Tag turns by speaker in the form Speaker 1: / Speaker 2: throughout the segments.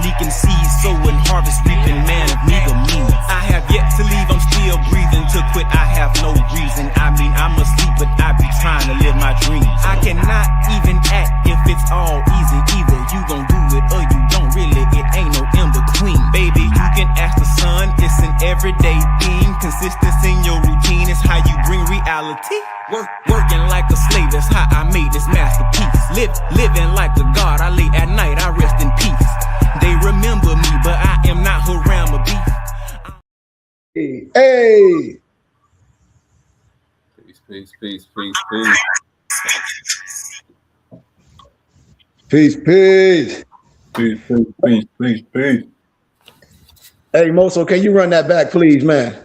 Speaker 1: leaking seeds, sowing harvest, reaping, man of meager means. I have yet to leave, I'm still breathing. To quit, I have no reason. I mean, I'm asleep, but I be trying to live my dreams. I cannot even act if it's all easy. Either you gon' do it or you don't. Really, it ain't no in between. Baby, you can ask the sun. It's an everyday theme. Consistency in your routine is how you bring reality. Working like a slave, that's how I made this masterpiece. Living like a god, I lay at night, I rest in peace. They remember me, but I am not Haram or beef.
Speaker 2: Hey!
Speaker 3: Peace.
Speaker 2: Peace. Hey, Moso, can you run that back, please, man?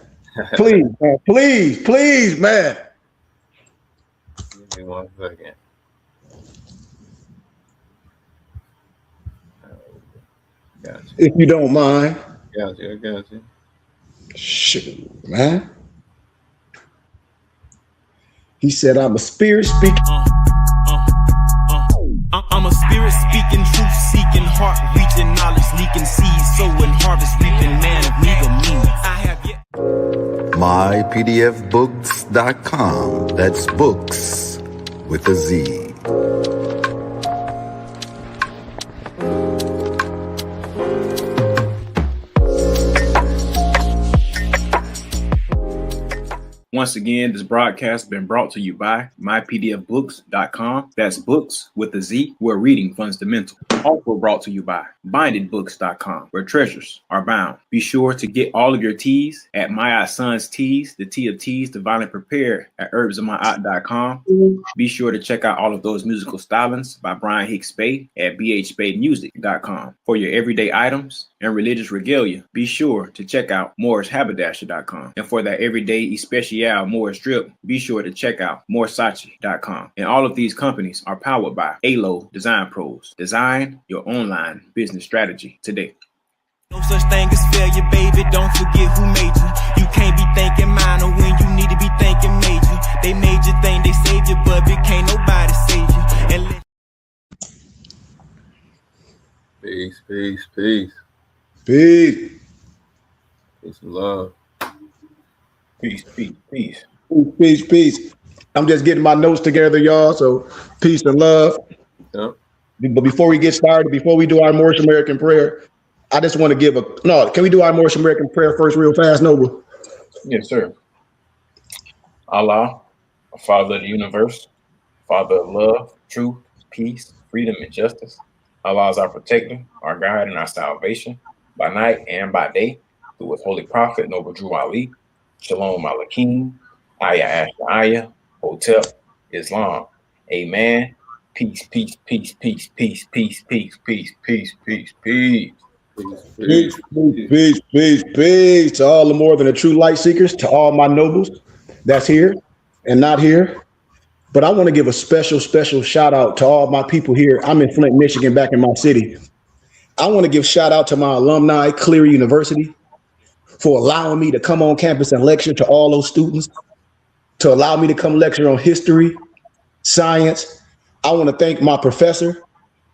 Speaker 2: Please, man. Please, man.
Speaker 3: Give me 1 second. Gotcha.
Speaker 2: If you don't mind.
Speaker 3: Gotcha.
Speaker 2: Shoot, man. He said, I'm a spirit speaking.
Speaker 1: I'm a spirit speaking, truth seeking, heart reaching, knowledge leaking, seeds sowing, harvest reaping, man of meager means. I have yet.
Speaker 4: mypdfbooks.com. That's books with a Z.
Speaker 5: Once again, this broadcast has been brought to you by mypdfbooks.com. That's books with a Z, where reading fundamental. Also brought to you by bindedbooks.com, where treasures are bound. Be sure to get all of your teas at My Son's Teas, the tea of teas, divinely prepared at herbsofmyaunt.com. Be sure to check out all of those musical stylings by Brian Hicks Spade at bhspademusic.com. For your everyday items and religious regalia, be sure to check out morrishaberdasher.com. And for that everyday especial Morris drip, be sure to check out morsachi.com. And all of these companies are powered by ALO Design Pros. Design your online business strategy today.
Speaker 1: No such thing as failure, baby. Don't forget who made you. You can't be thinking minor when you need to be thinking major. They made you think they saved you, but it can't nobody save you. And
Speaker 3: Peace.
Speaker 2: Peace
Speaker 3: and love.
Speaker 5: Peace.
Speaker 2: Peace. I'm just getting my notes together, y'all. So peace and love.
Speaker 3: Yep.
Speaker 2: But before we get started, before we do our Moorish American prayer, I just want to give can we do our Moorish American prayer first real fast, Noble?
Speaker 5: Yes, sir. Allah, Father of the universe, Father of love, truth, peace, freedom, and justice. Allah is our protector, our guide, and our salvation by night and by day through his holy prophet, Noble Drew Ali. Shalom Alakim, Ayah Asha'ayah, Hotep, Islam. Amen. Peace.
Speaker 2: Peace to all the more than the true light seekers, to all my nobles that's here and not here. But I want to give a special shout out to all my people here. I'm in Flint, Michigan, back in my city. I want to give shout out to my alumni, KHARY University, for allowing me to come on campus and lecture to all those students, to allow me to come lecture on history, science. I want to thank my professor,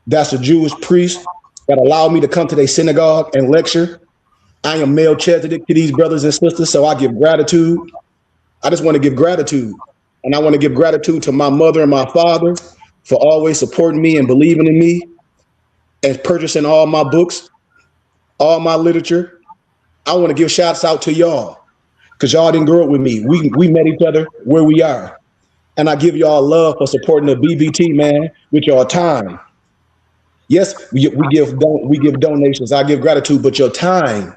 Speaker 2: that's a Jewish priest, that allowed me to come to their synagogue and lecture. I am Melchizedek to these brothers and sisters, so I give gratitude. I just want to give gratitude. And I want to give gratitude to my mother and my father for always supporting me and believing in me and purchasing all my books, all my literature. I want to give shouts out to y'all because y'all didn't grow up with me. We met each other where we are. And I give y'all love for supporting the BBT, man, with your time. Yes, we give donations. I give gratitude, but your time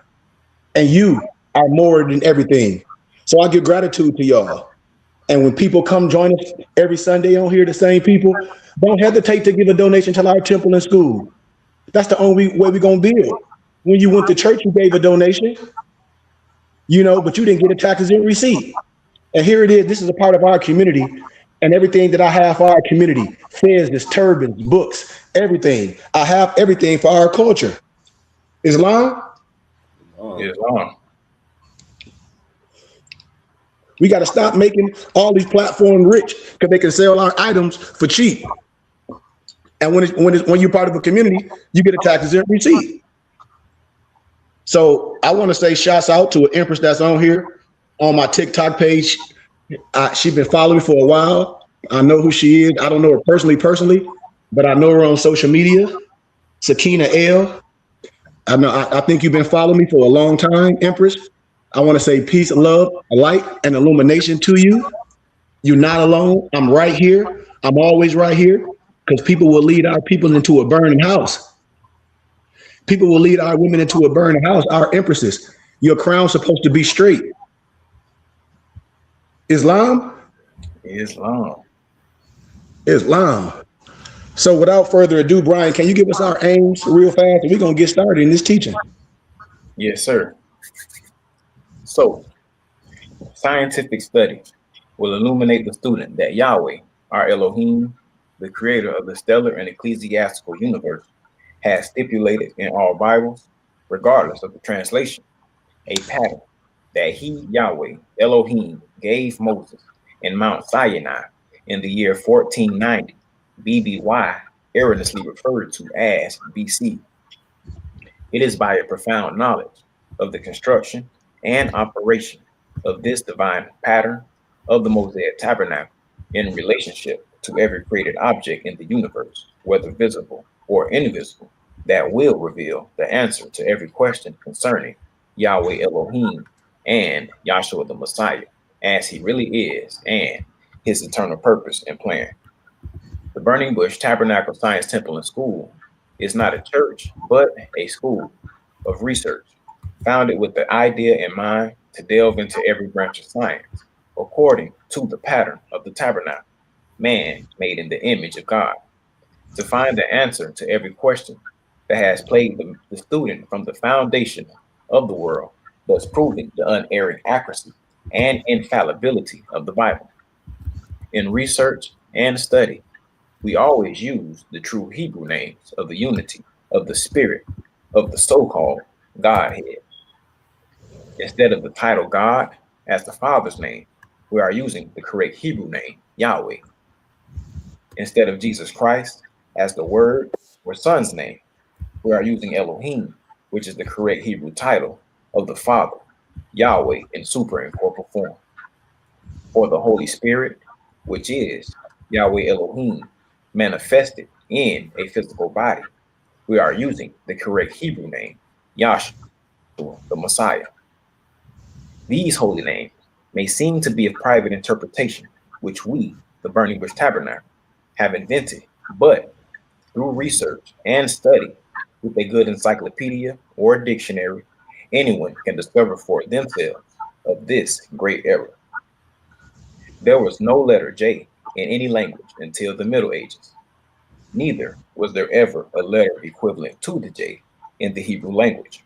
Speaker 2: and you are more than everything. So I give gratitude to y'all. And when people come join us every Sunday on here, the same people, don't hesitate to give a donation to our temple and school. That's the only way we're going to build. When you went to church, you gave a donation, but you didn't get a tax-exempt receipt. And here it is. This is a part of our community. And everything that I have for our community, fez, turbans, books, everything. I have everything for our culture. Islam?
Speaker 5: Islam.
Speaker 2: We got to stop making all these platforms rich because they can sell our items for cheap. And when you're part of a community, you get a tax-exempt receipt. So I want to say shouts out to an Empress that's on here on my TikTok page. She's been following me for a while. I know who she is. I don't know her personally, but I know her on social media. Sakina L. I think you've been following me for a long time, Empress. I want to say peace, love, light, and illumination to you. You're not alone. I'm right here. I'm always right here, because people will lead our people into a burning house. People will lead our women into a burning house. Our empresses. Your crown's supposed to be straight. Islam. So without further ado, Brian, can you give us our aims real fast? We're going to get started in this teaching.
Speaker 5: Yes, sir. So, scientific study will illuminate the student that Yahweh, our Elohim, the creator of the stellar and ecclesiastical universe, has stipulated in all Bibles, regardless of the translation, a pattern that he, Yahweh, Elohim, gave Moses in Mount Sinai in the year 1490, BBY, erroneously referred to as BC. It is by a profound knowledge of the construction and operation of this divine pattern of the Mosaic Tabernacle in relationship to every created object in the universe, whether visible or invisible, that will reveal the answer to every question concerning Yahweh Elohim and Yahshua the Messiah, as he really is, and his eternal purpose and plan. The Burning Bush Tabernacle Science Temple and School is not a church, but a school of research, founded with the idea in mind to delve into every branch of science, according to the pattern of the tabernacle, man made in the image of God, to find the answer to every question that has plagued the student from the foundation of the world, thus proving the unerring accuracy and infallibility of the Bible. In research and study, we always use the true Hebrew names of the unity of the spirit of the so-called Godhead. Instead of the title God as the Father's name, we are using the correct Hebrew name, Yahweh. Instead of Jesus Christ as the Word or Son's name, we are using Elohim, which is the correct Hebrew title of the Father, Yahweh in superincorporeal form. For the Holy Spirit, which is Yahweh Elohim, manifested in a physical body, we are using the correct Hebrew name, Yahshua, the Messiah. These holy names may seem to be of private interpretation, which we, the Burning Bush Tabernacle, have invented, but through research and study with a good encyclopedia or dictionary, anyone can discover for themselves of this great error. There was no letter J in any language until the Middle Ages. Neither was there ever a letter equivalent to the J in the Hebrew language.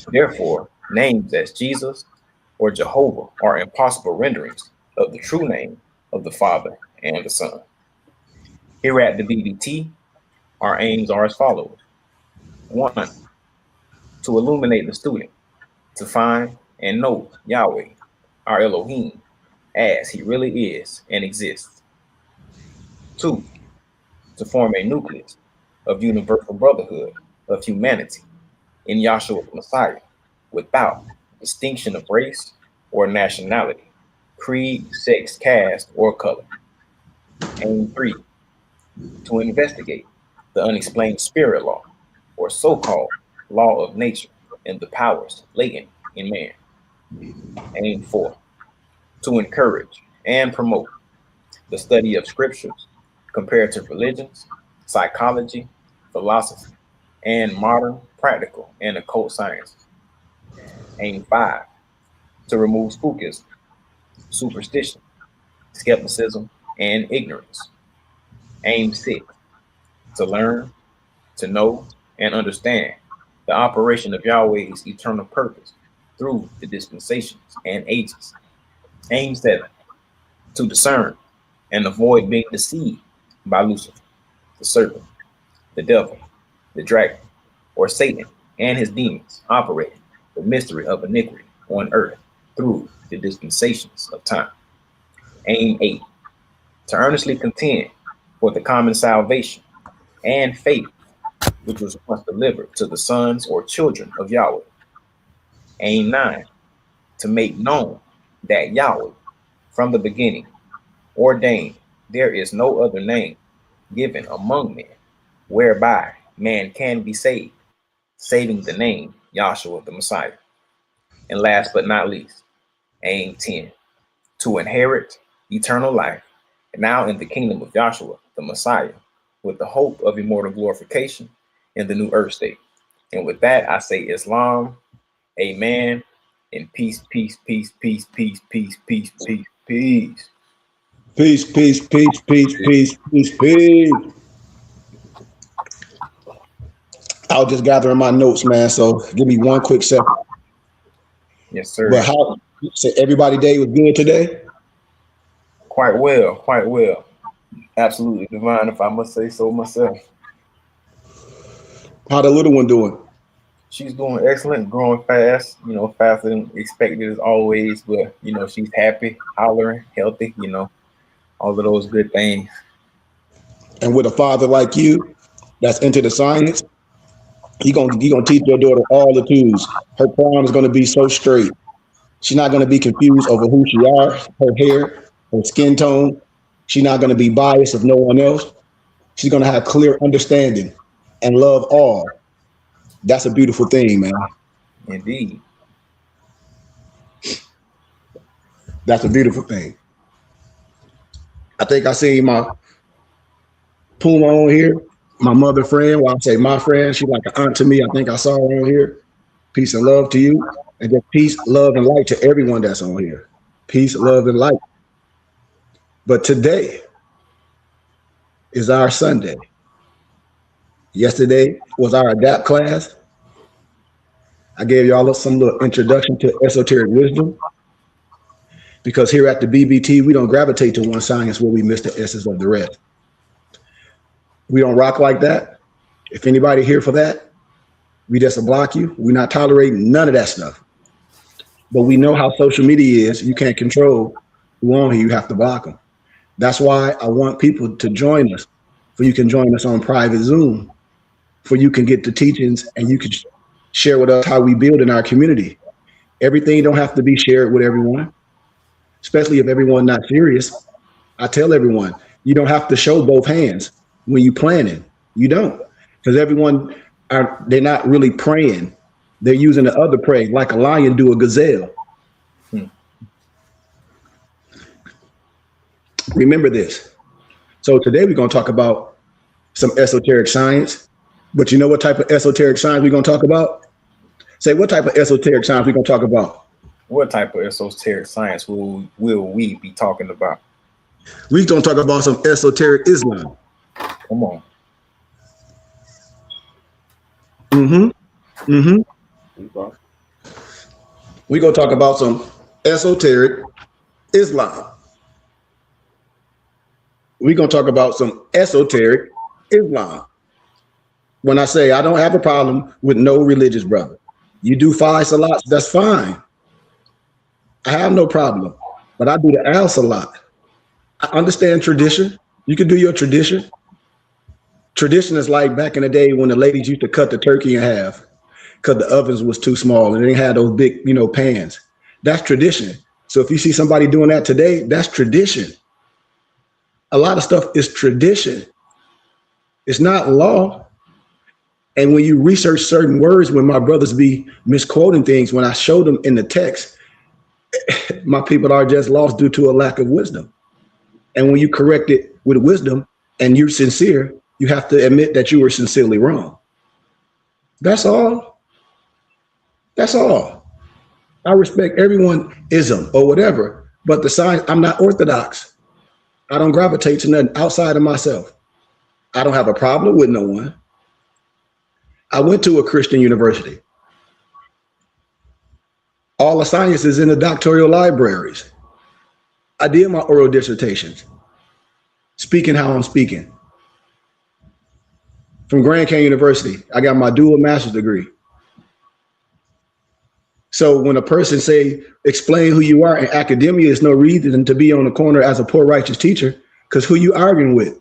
Speaker 5: Therefore, names as Jesus or Jehovah are impossible renderings of the true name of the Father and the Son. Here at the BBT, our aims are as follows. 1, to illuminate the student, to find and know Yahweh, our Elohim, as he really is and exists. 2, to form a nucleus of universal brotherhood of humanity in Yahshua the Messiah, without distinction of race or nationality, creed, sex, caste, or color. Aim 3, to investigate the unexplained spirit law, or so-called law of nature, and the powers latent in man. Aim 4, to encourage and promote the study of scriptures, comparative religions, psychology, philosophy, and modern practical and occult sciences. Aim 5, to remove spookism, superstition, skepticism, and ignorance. Aim 6, to learn, to know, and understand the operation of Yahweh's eternal purpose through the dispensations and ages. Aim 7, to discern and avoid being deceived by Lucifer, the serpent, the devil, the dragon, or Satan and his demons operating the mystery of iniquity on earth through the dispensations of time. Aim 8, to earnestly contend for the common salvation and faith which was once delivered to the sons or children of Yahweh Aim 9, to make known that Yahweh from the beginning ordained there is no other name given among men whereby man can be saved, saving the name Yahshua the Messiah. And last but not least, aim 10, to inherit eternal life, now in the kingdom of Yahshua the Messiah, with the hope of immortal glorification in the new earth state. And with that, I say Islam, amen, and peace, peace, peace, peace, peace, peace, peace, peace, peace.
Speaker 2: Peace, peace, peace, peace, peace, peace, peace. I was just gathering my notes, man. So give me one quick second.
Speaker 5: Yes, sir.
Speaker 2: But how you say everybody day was good today?
Speaker 5: Quite well, quite well. Absolutely divine, if I must say so myself.
Speaker 2: How the little one doing?
Speaker 5: She's doing excellent, growing fast, you know, faster than expected as always, but you know, she's happy, hollering, healthy, you know, all of those good things.
Speaker 2: And with a father like you that's into the science, you gonna teach your daughter all the tools. Her prom is gonna be so straight. She's not gonna be confused over who she are, her hair, her skin tone. She's not gonna be biased of no one else. She's gonna have clear understanding and love all. That's a beautiful thing, man.
Speaker 5: Indeed.
Speaker 2: That's a beautiful thing. I think I seen my Puma on here, my mother friend. Well, I say my friend. She's like an aunt to me. I think I saw her on here. Peace and love to you. And just peace, love, and light to everyone that's on here. Peace, love, and light. But today is our Sunday. Yesterday was our ADAPT class. I gave y'all some little introduction to esoteric wisdom, because here at the BBT, we don't gravitate to one science where we miss the essence of the rest. We don't rock like that. If anybody here for that, we just block you. We're not tolerating none of that stuff. But we know how social media is. You can't control who on here. You have to block them. That's why I want people to join us. For you can join us on private Zoom. For you can get the teachings and you can share with us how we build in our community. Everything don't have to be shared with everyone, especially if everyone's not serious. I tell everyone, you don't have to show both hands when you planning. You don't, because everyone they're not really praying. They're using the other prey, like a lion do a gazelle. Remember this. So today we're going to talk about some esoteric science. But you know what type of esoteric science we're going to talk about? Say, what type of esoteric science we're going to talk about?
Speaker 5: What type of esoteric science will we be talking about?
Speaker 2: We're going to talk about some esoteric Islam.
Speaker 5: Come on.
Speaker 2: We're going to talk about some esoteric Islam. We're going to talk about some esoteric Islam. When I say I don't have a problem with no religious brother, you do 5 salats, that's fine. I have no problem, but I do the al salat. I understand tradition. You can do your tradition. Tradition is like back in the day when the ladies used to cut the turkey in half because the ovens was too small and they had those big, pans. That's tradition. So if you see somebody doing that today, that's tradition. A lot of stuff is tradition. It's not law. And when you research certain words, when my brothers be misquoting things, when I show them in the text, my people are just lost due to a lack of wisdom. And when you correct it with wisdom and you're sincere, you have to admit that you were sincerely wrong. That's all. That's all. I respect everyone ism or whatever, but the science, I'm not orthodox. I don't gravitate to nothing outside of myself. I don't have a problem with no one. I went to a Christian university. All the science is in the doctoral libraries. I did my oral dissertations, speaking how I'm speaking. From Grand Canyon University, I got my dual master's degree. So when a person say, explain who you are in academia, there's no reason to be on the corner as a poor righteous teacher, because who you arguing with?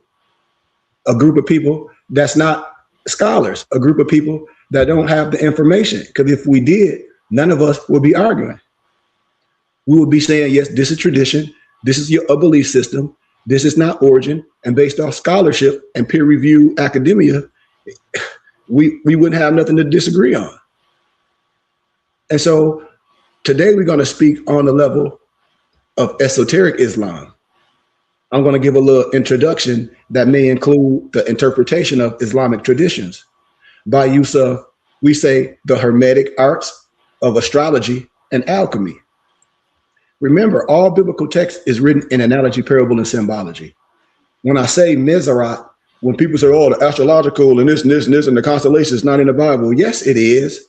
Speaker 2: A group of people that's not scholars, a group of people that don't have the information. Because if we did, none of us would be arguing. We would be saying, yes, this is tradition. This is a belief system. This is not origin. And based off scholarship and peer review academia, we wouldn't have nothing to disagree on. And so today we're going to speak on the level of esoteric Islam. I'm going to give a little introduction that may include the interpretation of Islamic traditions by use of, we say, the Hermetic arts of astrology and alchemy. Remember, all biblical text is written in analogy, parable, and symbology. When I say Mizraat, when people say, oh, the astrological and this and this and this and the constellation is not in the Bible, yes, it is.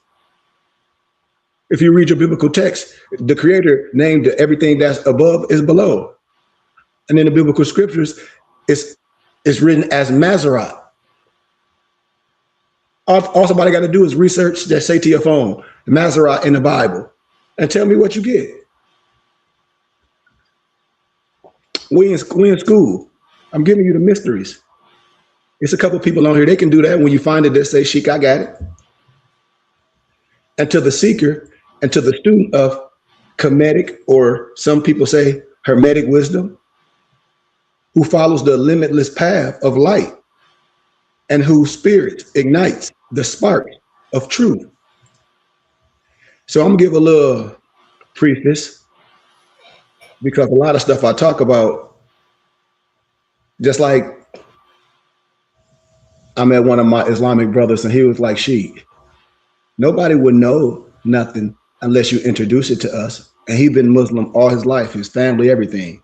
Speaker 2: If you read your biblical text, the Creator named everything that's above is below. And in the biblical scriptures, it's written as Mazzarat. All somebody got to do is research, just say to your phone, Mazzarat in the Bible, and tell me what you get. We in school. I'm giving you the mysteries. It's a couple people on here, they can do that. When you find it, they say, Sheikh, I got it. And to the seeker and to the student of Kemetic, or some people say Hermetic wisdom, who follows the limitless path of light and whose spirit ignites the spark of truth. So I'm gonna give a little preface, because a lot of stuff I talk about, just like I met one of my Islamic brothers and he was like, Sheikh, nobody would know nothing unless you introduce it to us. And he'd been Muslim all his life, his family, everything.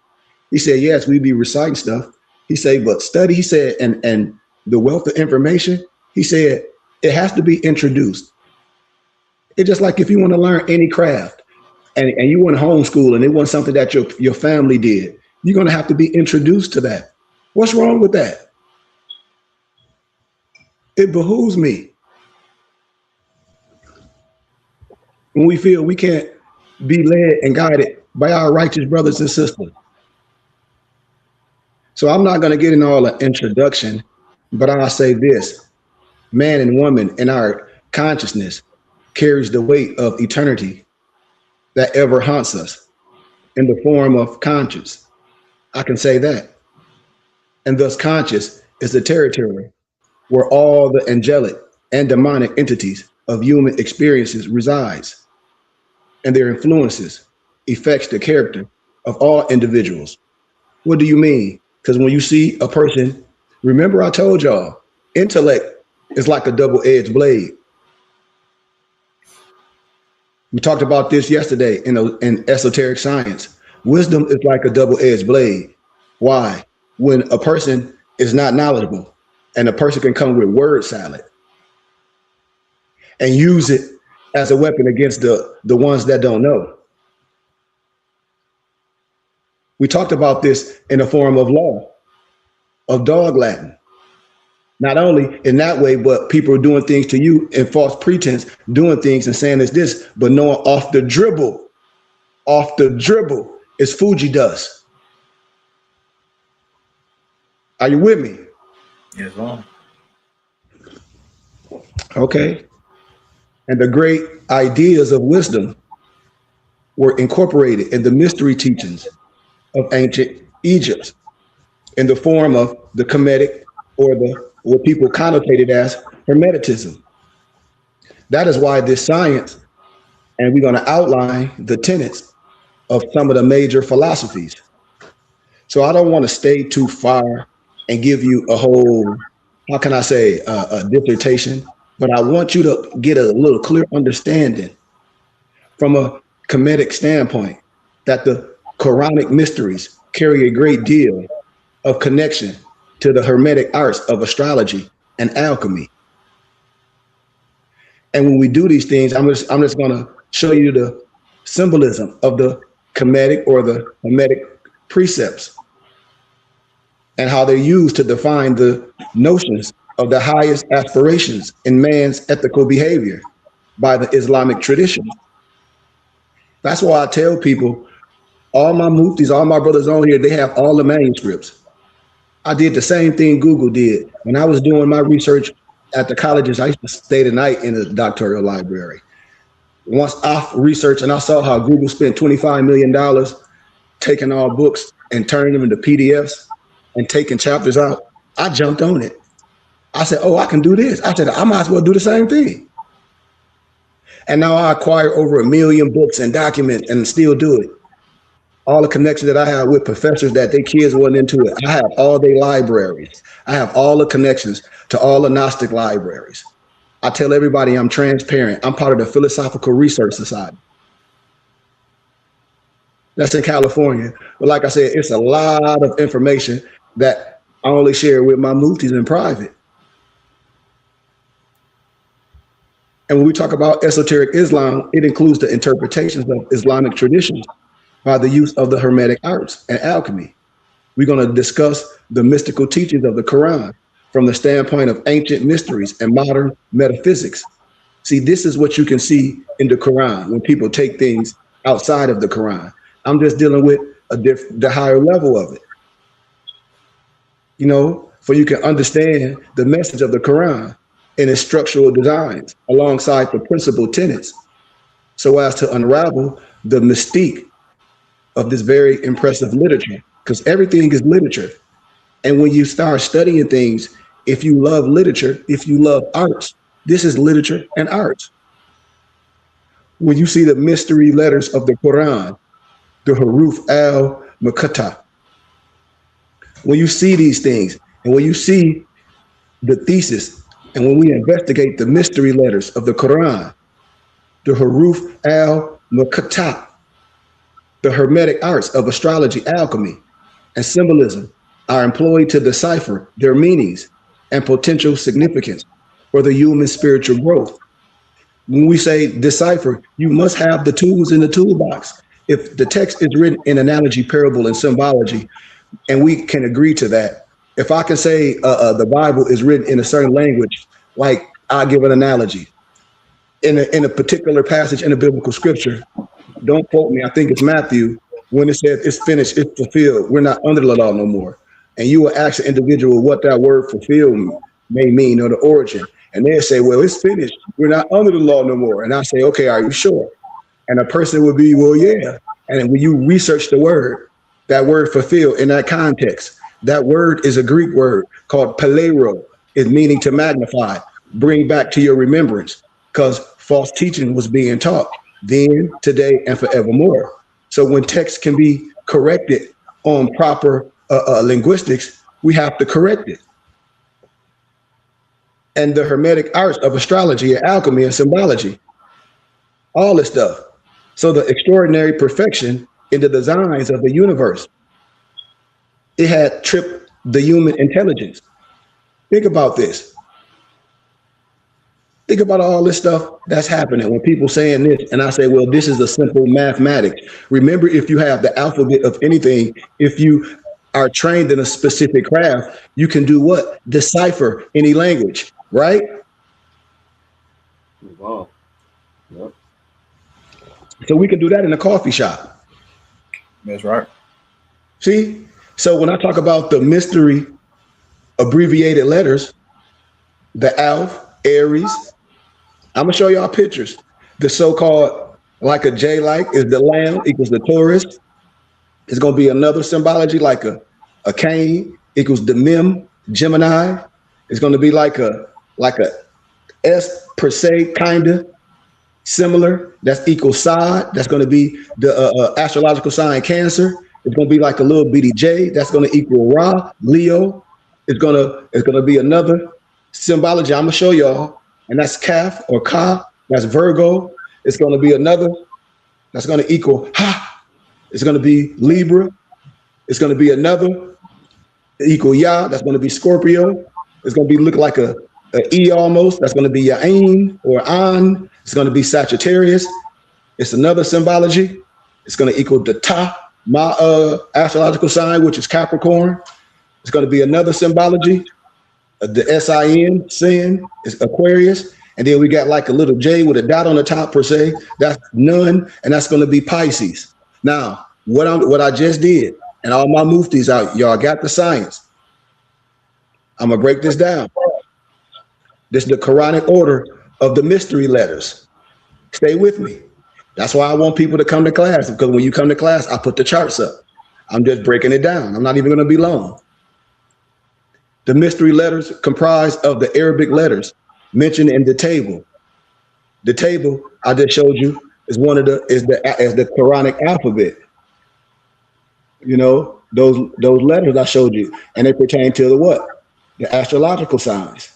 Speaker 2: He said, yes, we be reciting stuff. He said, but study, he said, and the wealth of information, he said, it has to be introduced. It's just like if you want to learn any craft and you want to homeschool and it wasn't something that your family did, you're going to have to be introduced to that. What's wrong with that? It behooves me. When we feel we can't be led and guided by our righteous brothers and sisters. So I'm not going to get in all the introduction, but I'll say this: man and woman in our consciousness carries the weight of eternity that ever haunts us in the form of conscience. I can say that. And thus conscious is the territory where all the angelic and demonic entities of human experiences resides, and their influences affects the character of all individuals. What do you mean? Because when you see a person, remember I told y'all, intellect is like a double-edged blade. We talked about this yesterday in esoteric science. Wisdom is like a double-edged blade. Why? When a person is not knowledgeable and a person can come with word salad and use it as a weapon against the ones that don't know. We talked about this in the form of law, of dog Latin. Not only in that way, but people are doing things to you in false pretense, doing things and saying it's this, but knowing off the dribble is Fuji dust. Are you with me?
Speaker 5: Yes, sir.
Speaker 2: Okay. And the great ideas of wisdom were incorporated in the mystery teachings of ancient Egypt in the form of the Kemetic, or what people connotated as Hermeticism. That is why this science, and we're going to outline the tenets of some of the major philosophies. So I don't want to stay too far and give you a whole, how can I say, a dissertation, but I want you to get a little clear understanding from a Kemetic standpoint that the Quranic mysteries carry a great deal of connection to the Hermetic arts of astrology and alchemy. And when we do these things, I'm just going to show you the symbolism of the Kemetic or the Hermetic precepts and how they're used to define the notions of the highest aspirations in man's ethical behavior by the Islamic tradition. That's why I tell people, all my muftis, all my brothers on here, they have all the manuscripts. I did the same thing Google did. When I was doing my research at the colleges, I used to stay the night in the doctoral library. once I researched and I saw how Google spent $25 million taking all books and turning them into PDFs and taking chapters out, I jumped on it. I said, oh, I can do this. I said, I might as well do the same thing. And now I acquire over 1 million books and documents and still do it. All the connections that I have with professors that their kids wasn't into it. I have all their libraries. I have all the connections to all the Gnostic libraries. I tell everybody I'm transparent. I'm part of the Philosophical Research Society. That's in California. But like I said, it's a lot of information that I only share with my muftis in private. And when we talk about esoteric Islam, it includes the interpretations of Islamic traditions by the use of the Hermetic arts and alchemy. We're going to discuss the mystical teachings of the Quran from the standpoint of ancient mysteries and modern metaphysics. See, this is what you can see in the Quran when people take things outside of the Quran. I'm just dealing with the higher level of it. You know, for you can understand the message of the Quran in its structural designs alongside the principal tenets, so as to unravel the mystique of this very impressive literature, because everything is literature. And when you start studying things, if you love literature, if you love arts, this is literature and arts. When you see the mystery letters of the Quran, the Huruf al-Muqatta, when you see these things, and when you see the thesis, and when we investigate the mystery letters of the Quran, the Huruf al-Muqatta, the Hermetic arts of astrology, alchemy, and symbolism are employed to decipher their meanings and potential significance for the human spiritual growth. When we say decipher, you must have the tools in the toolbox. If the text is written in analogy, parable, and symbology, and we can agree to that. If I can say the Bible is written in a certain language, like I'll give an analogy. In a particular passage in a biblical scripture, don't quote me, I think it's Matthew, when it says it's finished, it's fulfilled, we're not under the law no more. And you will ask an individual what that word fulfilled may mean, or the origin. And they'll say, well, it's finished, we're not under the law no more. And I say, okay, are you sure? And a person would be, well, yeah. And when you research the word, that word fulfill in that context, that word is a Greek word called palero, is meaning to magnify, bring back to your remembrance, because false teaching was being taught then, today, and forevermore. So when text can be corrected on proper linguistics, we have to correct it. And the Hermetic arts of astrology and alchemy and symbology, all this stuff. So the extraordinary perfection in the designs of the universe, it had tripped the human intelligence. Think about this. Think about all this stuff that's happening when people saying this, and I say, well, this is a simple mathematics. Remember, if you have the alphabet of anything, if you are trained in a specific craft, you can do what? Decipher any language, right?
Speaker 3: Wow. Yep.
Speaker 2: So we can do that in a coffee shop.
Speaker 5: That's right.
Speaker 2: See? So when I talk about the mystery abbreviated letters, the Alph, Aries, I'm gonna show y'all pictures. The so-called, like a J-like is the Lamb equals the Taurus. It's gonna be another symbology like a Cain equals the Mem, Gemini. It's gonna be like a S per se, kinda similar. That's equal Sod. That's gonna be the astrological sign Cancer. It's gonna be like a little bitty J. That's gonna equal Ra, Leo. It's gonna be another symbology I'm gonna show y'all, and that's Kaf or Ka. That's Virgo. It's gonna be another. That's gonna equal Ha. It's gonna be Libra. It's gonna be another equal Ya. That's gonna be Scorpio. It's gonna be look like a E almost. That's gonna be Ya'in or An. It's gonna be Sagittarius. It's another symbology. It's gonna equal the Ta, my astrological sign, which is Capricorn. It's gonna be another symbology. The S-I-N, sin, is Aquarius. And then we got like a little J with a dot on the top per se. That's Nun, and that's going to be Pisces. Now, what I just did, and all my muftis out, y'all got the science. I'm going to break this down. This is the Quranic order of the mystery letters. Stay with me. That's why I want people to come to class, because when you come to class, I put the charts up. I'm just breaking it down. I'm not even going to be long. The mystery letters comprised of the Arabic letters mentioned in the table. The table I just showed you is the Quranic alphabet. You know, those letters I showed you, and they pertain to the what? The astrological signs.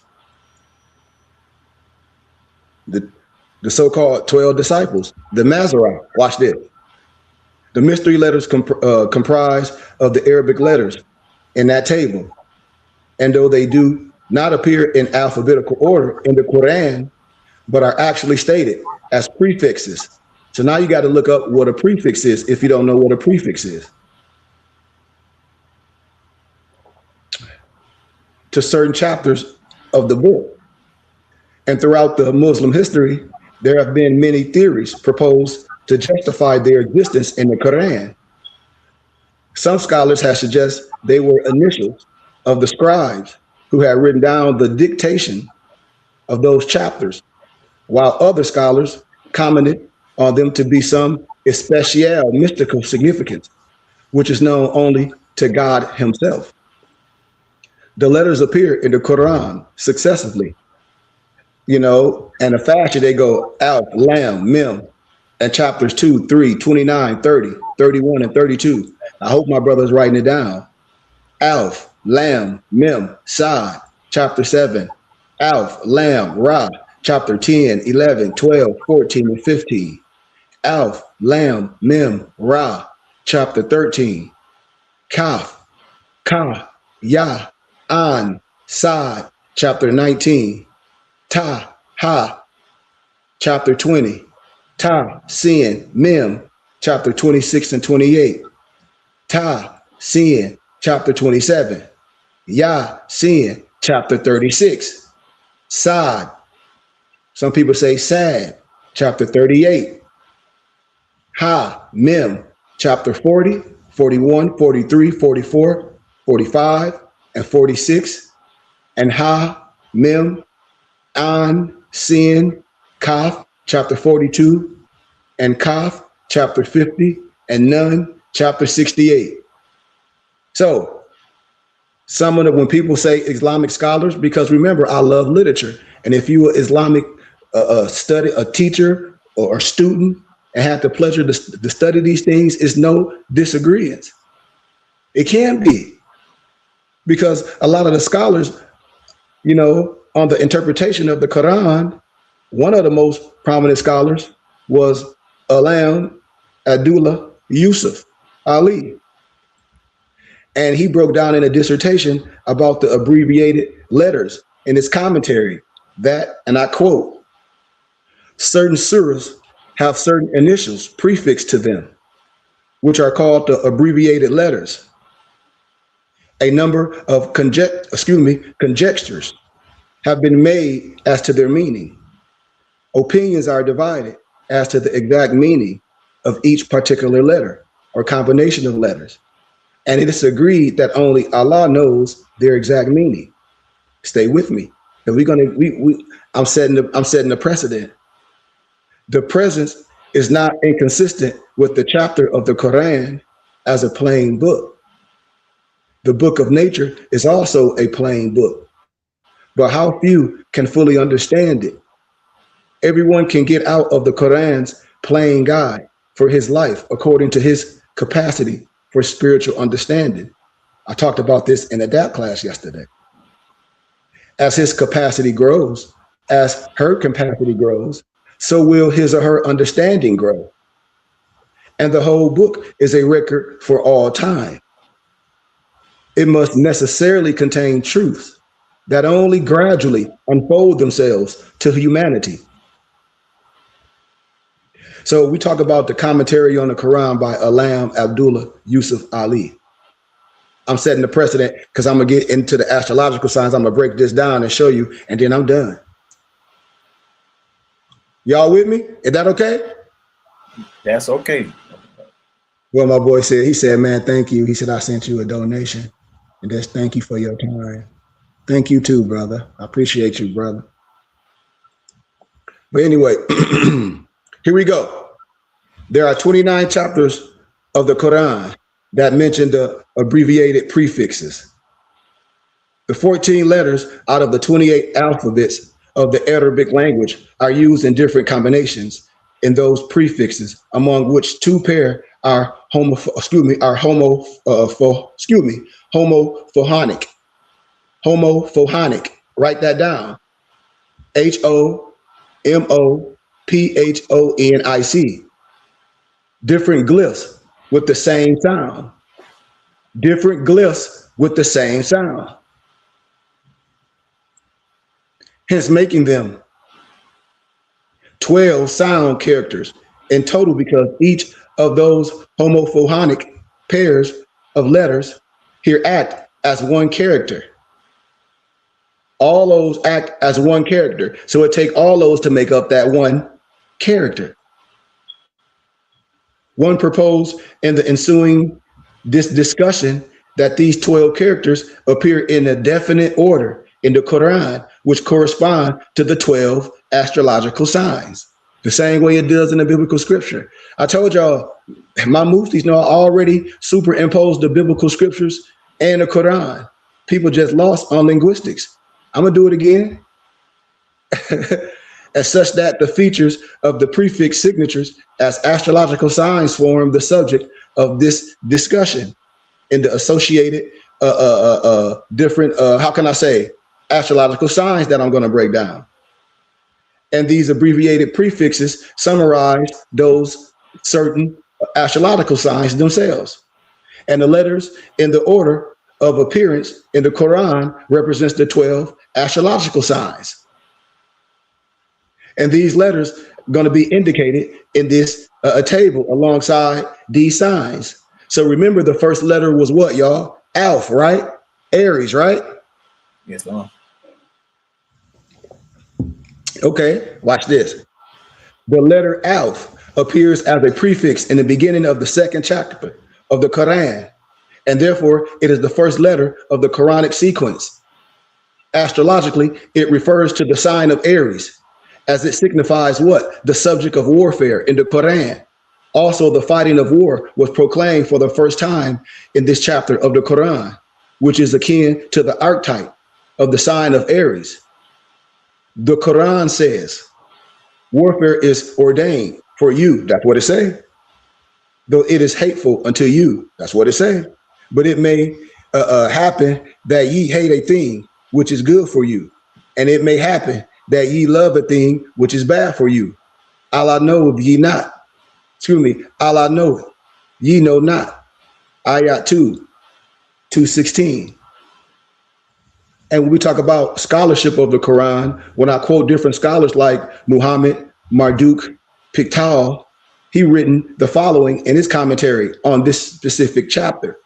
Speaker 2: The so-called 12 disciples, the Mazarah. Watch this. The mystery letters comprise of the Arabic letters in that table. And though they do not appear in alphabetical order in the Quran, but are actually stated as prefixes. So now you got to look up what a prefix is if you don't know what a prefix is. To certain chapters of the book. And throughout the Muslim history, there have been many theories proposed to justify their existence in the Quran. Some scholars have suggested they were initials of the scribes who had written down the dictation of those chapters, while other scholars commented on them to be some especial mystical significance, which is known only to God himself. The letters appear in the Quran successively, you know, and a fashion they go Alf, Lam, Mem, and chapters 2, 3, 29, 30, 31, and 32. I hope my brother's writing it down. Alf, Lam, Mem, Sad, chapter 7. Alf, Lam, Ra, chapter 10, 11, 12, 14, and 15. Alf, Lam, Mem, Ra, chapter 13. Kaf, Ka, Ya, An, Sad, chapter 19. Ta, Ha, chapter 20. Ta, Sin, Mem, chapter 26 and 28. Ta, Sin, chapter 27. Ya, Sin, chapter 36. Sad, some people say Sad, chapter 38. Ha, Mem, chapter 40, 41, 43, 44, 45, and 46. And Ha, Mem, An, Sin, Kaf, chapter 42, and Kaf, chapter 50, and Nun, chapter 68. So, some of the, when people say Islamic scholars, because remember, I love literature. And if you were Islamic a teacher or a student and have the pleasure to study these things, is no disagreement. It can be. Because a lot of the scholars, you know, on the interpretation of the Quran, one of the most prominent scholars was Alam Abdullah Yusuf Ali. And he broke down in a dissertation about the abbreviated letters in his commentary that, and I quote, certain surahs have certain initials prefixed to them, which are called the abbreviated letters. A number of conjectures have been made as to their meaning. Opinions are divided as to the exact meaning of each particular letter or combination of letters. And it is agreed that only Allah knows their exact meaning. Stay with me. And I'm setting the precedent. The presence is not inconsistent with the chapter of the Quran as a plain book. The book of nature is also a plain book, but how few can fully understand it. Everyone can get out of the Quran's plain guide for his life according to his capacity for spiritual understanding. I talked about this in a DAP class yesterday. As his capacity grows, as her capacity grows, so will his or her understanding grow. And the whole book is a record for all time. It must necessarily contain truths that only gradually unfold themselves to humanity. So we talk about the commentary on the Quran by Alam Abdullah Yusuf Ali. I'm setting the precedent because I'm going to get into the astrological signs. I'm going to break this down and show you, and then I'm done. Y'all with me? Is that okay?
Speaker 5: That's okay.
Speaker 2: Well, my boy said, he said, man, thank you. He said, I sent you a donation. And just thank you for your time. Thank you too, brother. I appreciate you, brother. But anyway, Here we go. There are 29 chapters of the Quran that mention the abbreviated prefixes. The 14 letters out of the 28 alphabets of the Arabic language are used in different combinations in those prefixes, among which two pair are homophonic. Homophonic. Write that down. HOMOPHONIC. Different glyphs with the same sound. Different glyphs with the same sound. Hence making them 12 sound characters in total, because each of those homophonic pairs of letters here act as one character. All those act as one character. So it takes all those to make up that one character. One proposed in the ensuing discussion that these 12 characters appear in a definite order in the Quran, which correspond to the 12 astrological signs, the same way it does in the biblical scripture. I told y'all, my muftis know I already superimposed the biblical scriptures and the Quran. People just lost on linguistics. I'm gonna do it again. As such that the features of the prefix signatures as astrological signs form the subject of this discussion in the associated different, how can I say, astrological signs that I'm going to break down. And these abbreviated prefixes summarize those certain astrological signs themselves. And the letters in the order of appearance in the Quran represents the 12 astrological signs. And these letters are going to be indicated in this table alongside these signs. So remember, the first letter was what, y'all? Alph, right? Aries, right?
Speaker 5: Yes, sir.
Speaker 2: Okay, watch this. The letter Alph appears as a prefix in the beginning of the second chapter of the Quran, and therefore it is the first letter of the Quranic sequence. Astrologically, it refers to the sign of Aries, as it signifies what? The subject of warfare in the Quran. Also, the fighting of war was proclaimed for the first time in this chapter of the Quran, which is akin to the archetype of the sign of Aries. The Quran says, warfare is ordained for you. That's what it says. Though it is hateful unto you. That's what it says. But it may happen that ye hate a thing which is good for you. And it may happen that ye love a thing which is bad for you. Allah knoweth ye not. Excuse me. Allah knoweth. Ye know not. Ayat 2:16. And when we talk about scholarship of the Quran, when I quote different scholars like Muhammad, Marduk, Pickthall, he written the following in his commentary on this specific chapter.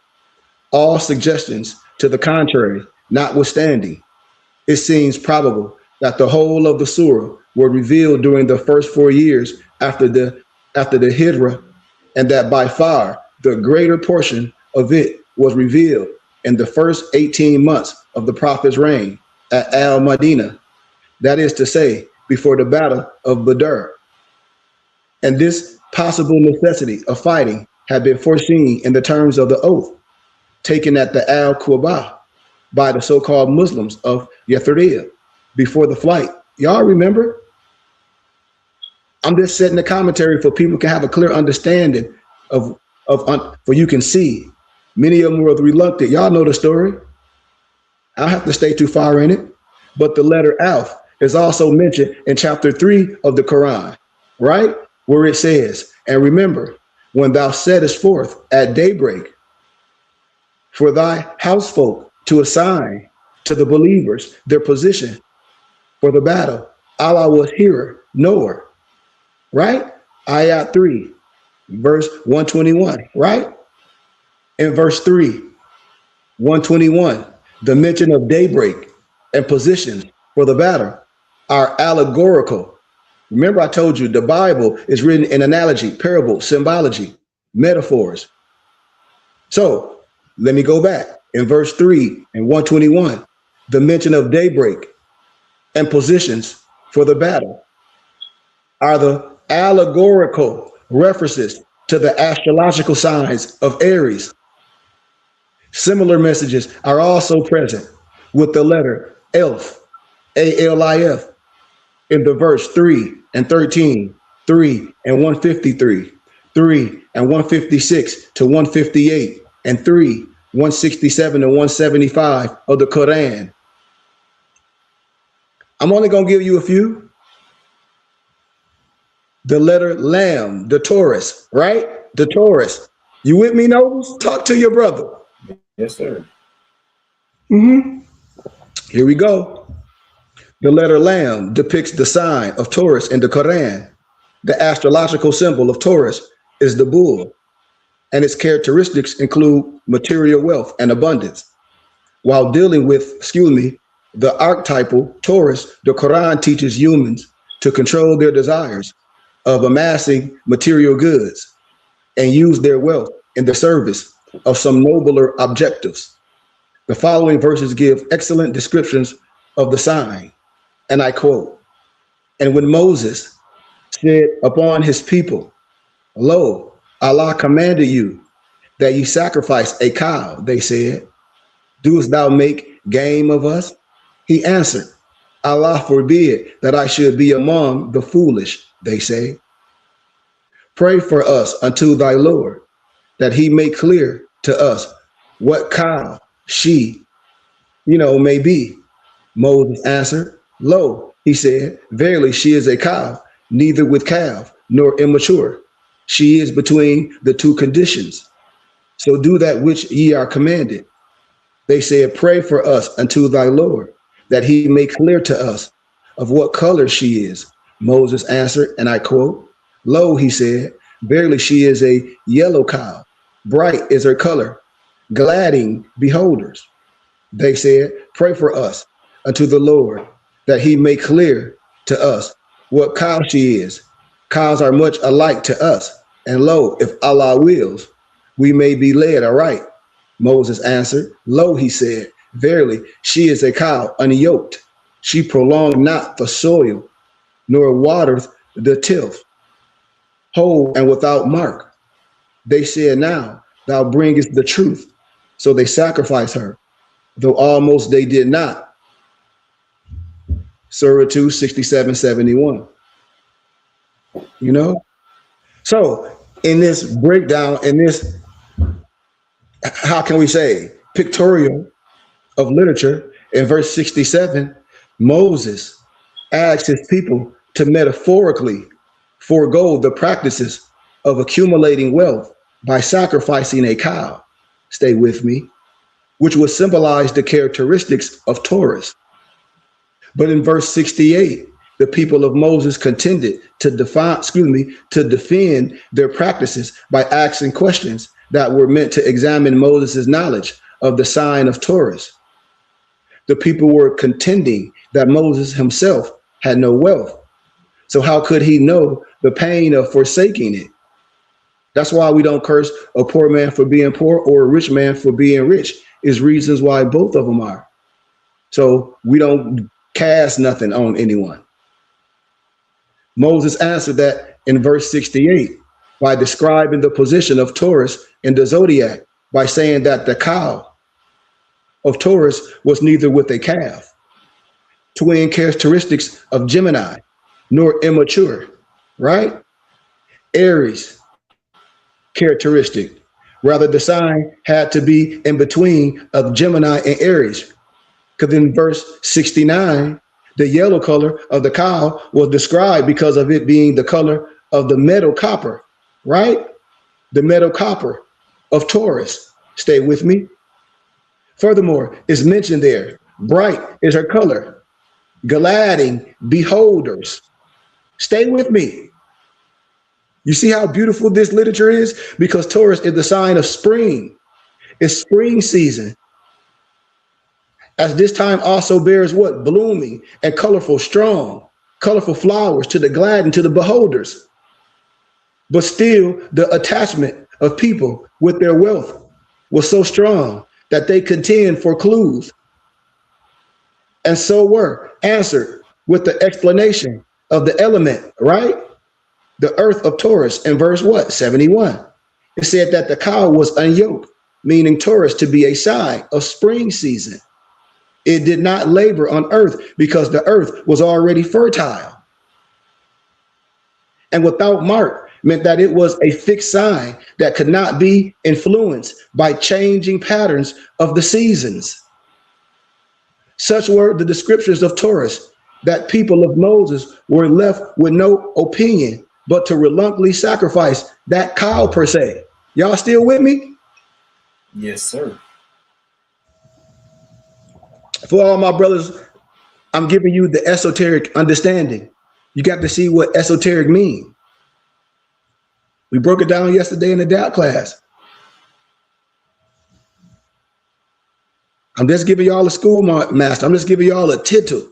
Speaker 2: All suggestions to the contrary notwithstanding, it seems probable that the whole of the surah were revealed during the first 4 years after the Hijrah, and that by far the greater portion of it was revealed in the first 18 months of the Prophet's reign at Al-Madinah, that is to say, before the battle of Badr. And this possible necessity of fighting had been foreseen in the terms of the oath taken at the Al-Quba by the so-called Muslims of Yathrib before the flight. Y'all remember? I'm just setting the commentary for people can have a clear understanding of for you can see. Many of them were reluctant. Y'all know the story. I don't have to stay too far in it. But the letter Alph is also mentioned in chapter 3 of the Quran, right? Where it says, and remember, when thou settest forth at daybreak for thy housefolk to assign to the believers their position for the battle, Allah was hearer, knower, right? Ayat 3, verse 121, right? In verse 3, 121, the mention of daybreak and positions for the battle are allegorical. Remember, I told you the Bible is written in analogy, parable, symbology, metaphors. So let me go back. In verse 3 and 121, the mention of daybreak and positions for the battle are the allegorical references to the astrological signs of Aries. Similar messages are also present with the letter Elf, A-L-I-F, in the verse 3 and 13, 3 and 153, 3 and 156 to 158, and 3, 167 to 175 of the Quran. I'm only going to give you a few. The letter Lamb, the Taurus, right? The Taurus. You with me, Nobles? Talk to your brother.
Speaker 3: Yes, sir.
Speaker 2: Here we go. The letter Lamb depicts the sign of Taurus in the Quran. The astrological symbol of Taurus is the bull, and its characteristics include material wealth and abundance. While dealing with, the archetypal Taurus, the Quran teaches humans to control their desires of amassing material goods and use their wealth in the service of some nobler objectives. The following verses give excellent descriptions of the sign, and I quote, "And when Moses said upon his people, Lo, Allah commanded you that ye sacrifice a cow, they said, doest thou make game of us? He answered, Allah forbid that I should be among the foolish, they say. Pray for us unto thy Lord, that he make clear to us what cow she, may be. Moses answered, Lo, he said, verily she is a cow, neither with calf nor immature. She is between the two conditions. So do that which ye are commanded. They said, pray for us unto thy Lord, that he make clear to us of what color she is. Moses answered, and I quote, Lo, he said, verily she is a yellow cow, bright is her color, gladding beholders. They said, pray for us unto the Lord, that he make clear to us what cow she is. Cows are much alike to us, and lo, if Allah wills, we may be led aright. Moses answered, Lo, he said, verily she is a cow unyoked. She prolonged not the soil, nor watereth the tilth, whole and without mark. They said, now thou bringest the truth. So they sacrificed her, though almost they did not. Surah 2, 67, 71. So in this breakdown, in this, how can we say, pictorial of literature, in verse 67, Moses asks his people to metaphorically forego the practices of accumulating wealth by sacrificing a cow, stay with me, which would symbolize the characteristics of Taurus. But in verse 68, the people of Moses contended to defend their practices by asking questions that were meant to examine Moses' knowledge of the sign of Taurus. The people were contending that Moses himself had no wealth. So how could he know the pain of forsaking it? That's why we don't curse a poor man for being poor or a rich man for being rich, is reasons why both of them are. So we don't cast nothing on anyone. Moses answered that in verse 68 by describing the position of Taurus in the zodiac by saying that the cow of Taurus was neither with a calf, twin characteristics of Gemini, nor immature, right? Aries characteristic. Rather, the sign had to be in between of Gemini and Aries. Because in verse 69, the yellow color of the cow was described because of it being the color of the metal copper, right? The metal copper of Taurus. Stay with me. Furthermore, it's mentioned there, bright is her color, gladding beholders. Stay with me. You see how beautiful this literature is? Because Taurus is the sign of spring. It's spring season. As this time also bears what? Blooming and colorful, strong, colorful flowers to the glad and to the beholders. But still, the attachment of people with their wealth was so strong that they contend for clues. And so were answered with the explanation of the element, right? the earth of Taurus in verse what? 71. It said that the cow was unyoked, meaning Taurus to be a sign of spring season. It did not labor on earth because the earth was already fertile. And without mark meant that it was a fixed sign that could not be influenced by changing patterns of the seasons. Such were the descriptions of Taurus, that people of Moses were left with no opinion but to reluctantly sacrifice that cow per se. Y'all still with me?
Speaker 3: Yes, sir.
Speaker 2: For all my brothers, I'm giving you the esoteric understanding. You got to see what esoteric means. We broke it down yesterday in the doubt class. I'm just giving y'all a schoolmaster. I'm just giving y'all a tittle.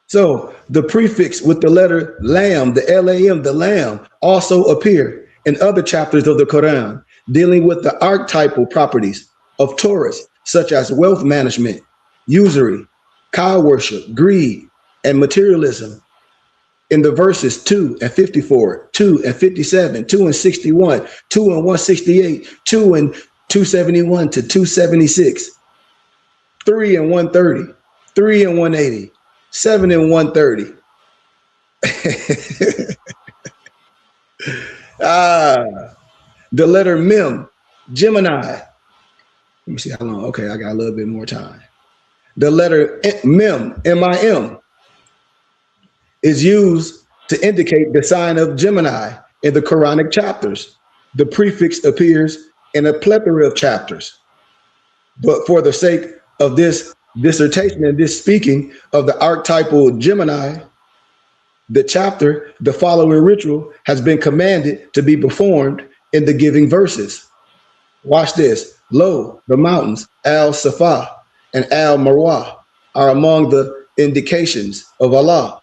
Speaker 2: So the prefix with the letter lamb, the Lam, the lamb, also appear in other chapters of the Quran, dealing with the archetypal properties of Taurus, such as wealth management, usury, cow worship, greed, and materialism. In the verses 2 and 54, 2 and 57, 2 and 61, 2 and 168, 2 and 271 to 276, 3 and 130, 3 and 180, 7 and 130. The letter Mem, Gemini. Let me see how long. Okay, I got a little bit more time. The letter Mem, M-I-M, is used to indicate the sign of Gemini in the Quranic chapters. The prefix appears in a plethora of chapters. But for the sake of this dissertation and this speaking of the archetypal Gemini, the chapter, the following ritual has been commanded to be performed in the giving verses. Watch this. Lo, the mountains, Al-Safa and Al-Marwa are among the indications of Allah.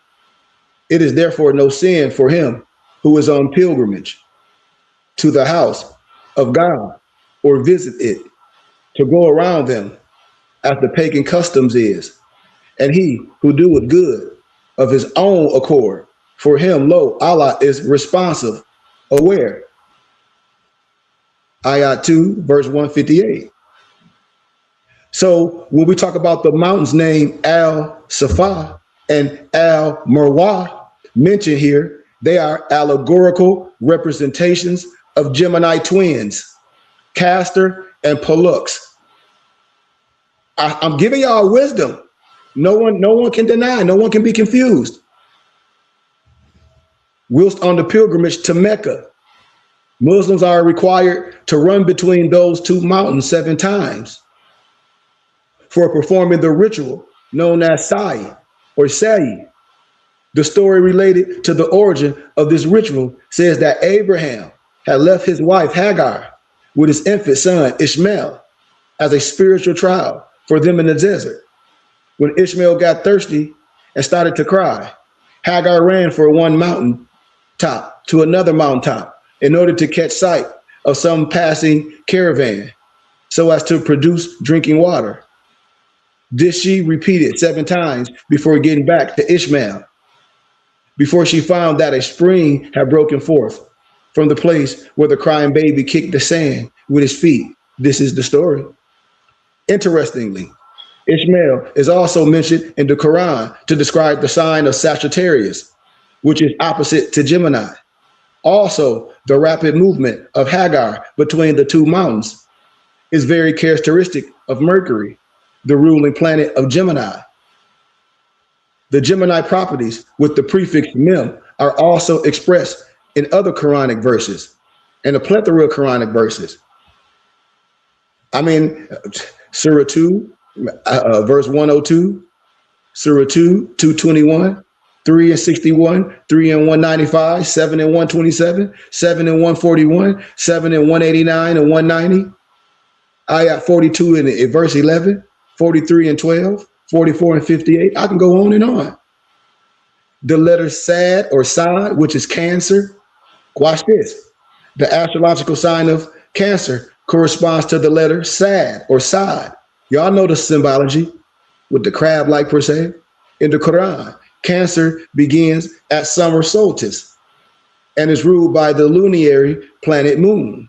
Speaker 2: It is therefore no sin for him who is on pilgrimage to the house of God or visit it to go around them as the pagan customs is. And he who doeth good of his own accord, for him, lo, Allah is responsive, aware. Ayat 2, verse 158. So when we talk about the mountains named Al-Safa and Al-Marwa mentioned here, they are allegorical representations of Gemini twins, Castor and Pollux. I'm giving y'all wisdom. No one can deny, no one can be confused. Whilst on the pilgrimage to Mecca, Muslims are required to run between those two mountains 7 times for performing the ritual known as Sa'i or Sa'i. The story related to the origin of this ritual says that Abraham had left his wife Hagar with his infant son Ishmael as a spiritual trial for them in the desert. When Ishmael got thirsty and started to cry, Hagar ran for one mountain top to another mountaintop in order to catch sight of some passing caravan so as to produce drinking water. This she repeated 7 times before getting back to Ishmael, before she found that a spring had broken forth from the place where the crying baby kicked the sand with his feet. This is the story. Interestingly, Ishmael is also mentioned in the Quran to describe the sign of Sagittarius, which is opposite to Gemini. Also, the rapid movement of Hagar between the two mountains is very characteristic of Mercury, the ruling planet of Gemini. The Gemini properties with the prefix Mem are also expressed in other Quranic verses and a plethora of Quranic verses. I mean, Surah 2, verse 102, Surah 2, 221, 3 and 61, 3 and 195, 7 and 127, 7 and 141, 7 and 189 and 190, Ayat 42 in verse 11, 43 and 12, 44 and 58. I can go on and on. The letter Sad or Sod, which is Cancer. Watch this. The astrological sign of Cancer corresponds to the letter Sad or Sod. Y'all know the symbology with the crab-like per se. In the Quran, Cancer begins at summer solstice and is ruled by the luminary planet moon.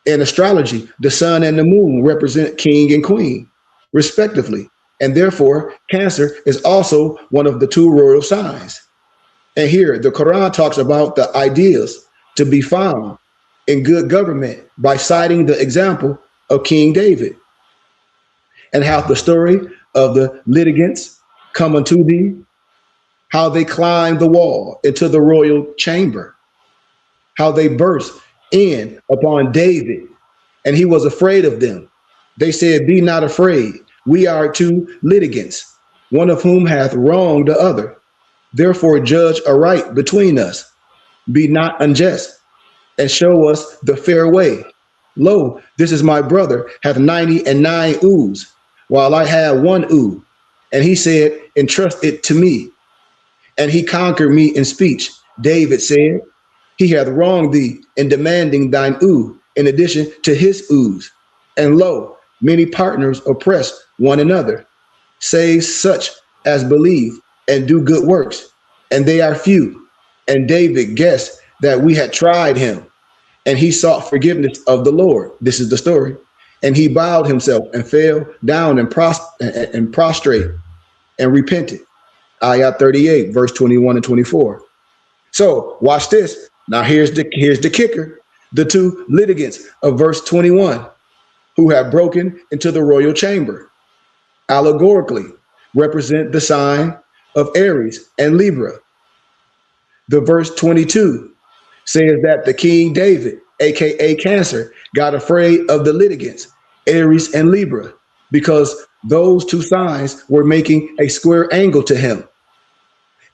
Speaker 2: In astrology, the sun and the moon represent king and queen, respectively, and therefore Cancer is also one of the two royal signs. And here, the Quran talks about the ideas to be found in good government by citing the example of King David, and how the story of the litigants come unto thee, how they climbed the wall into the royal chamber, how they burst in upon David, and he was afraid of them. They said, be not afraid. We are two litigants, one of whom hath wronged the other. Therefore judge aright between us. Be not unjust, and show us the fair way. Lo, this is my brother, hath 99 ewes, while I have 1 ewe. And he said, entrust it to me. And he conquered me in speech. David said, he hath wronged thee in demanding thine ewe, in addition to his ewes. And lo, many partners oppress one another, save such as believe and do good works, and they are few. And David guessed that we had tried him, and he sought forgiveness of the Lord. This is the story. And he bowed himself and fell down and prostrate and repented. Ayah 38, verse 21 and 24. So watch this. Now here's the kicker. The two litigants of verse 21 who have broken into the royal chamber allegorically represent the sign of Aries and Libra. The verse 22 says that the King David, aka Cancer, got afraid of the litigants, Aries and Libra, because those two signs were making a square angle to him.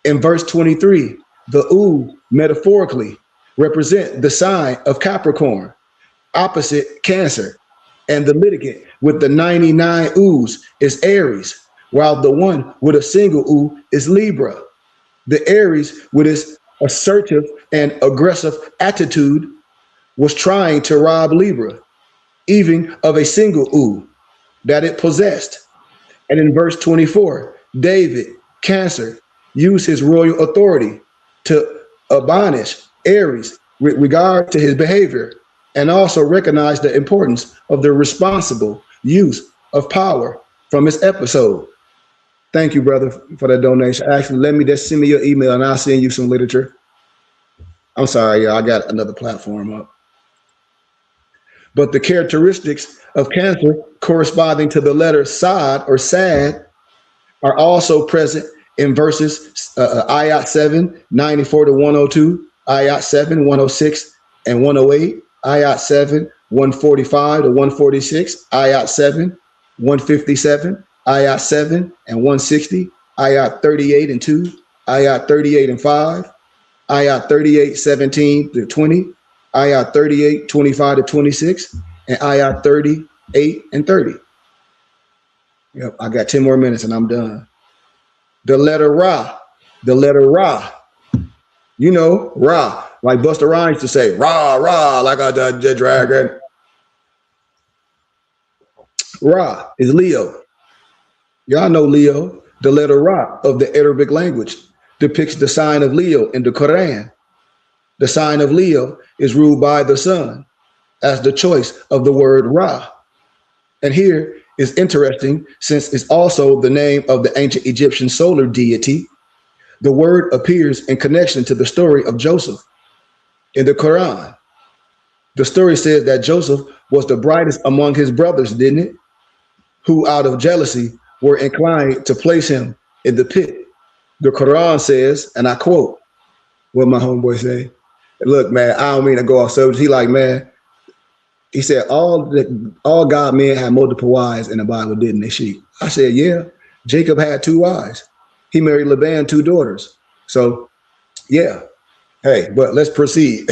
Speaker 2: In verse 23, the ewe metaphorically represent the sign of Capricorn, opposite Cancer, and the litigant with the 99 ewes is Aries, while the one with a single ewe is Libra. The Aries, with its assertive and aggressive attitude, was trying to rob Libra, even of a single ewe that it possessed. And in verse 24, David, Cancer, used his royal authority to admonish Aries with regard to his behavior, and also recognize the importance of the responsible use of power from this episode. Thank you, brother, for that donation. Actually, let me just send me your email and I'll send you some literature. I'm sorry, I got another platform up. But the characteristics of Cancer corresponding to the letter Sad or Sad are also present in verses Ayat 7, 94 to 102, Ayat 7, 106 and 108, Ayat 7, 145 to 146, Ayat 7, 157, Ayat 7 and 160, Ayat 38 and 2, Ayat 38 and 5, Ayat 38, 17 to 20, Ayat 38, 25 to 26, and Ayat 38 and 30. Yep, I got 10 more minutes and I'm done. The letter Ra, you know, Ra, like Busta Rhymes to say, Ra, Ra, like the dragon. Ra is Leo. Y'all know Leo. The letter Ra of the Arabic language depicts the sign of Leo in the Quran. The sign of Leo is ruled by the sun as the choice of the word Ra. And here is interesting, since it's also the name of the ancient Egyptian solar deity. The word appears in connection to the story of Joseph in the Quran. The story says that Joseph was the brightest among his brothers, didn't it? Who out of jealousy were inclined to place him in the pit. The Quran says, and I quote what my homeboy say, look, man, I don't mean to go off subject. He like, man, he said, all God men had multiple wives in the Bible, didn't they, Sheikh? I said, yeah, Jacob had 2 wives. He married Laban 2 daughters. So yeah, hey, but let's proceed.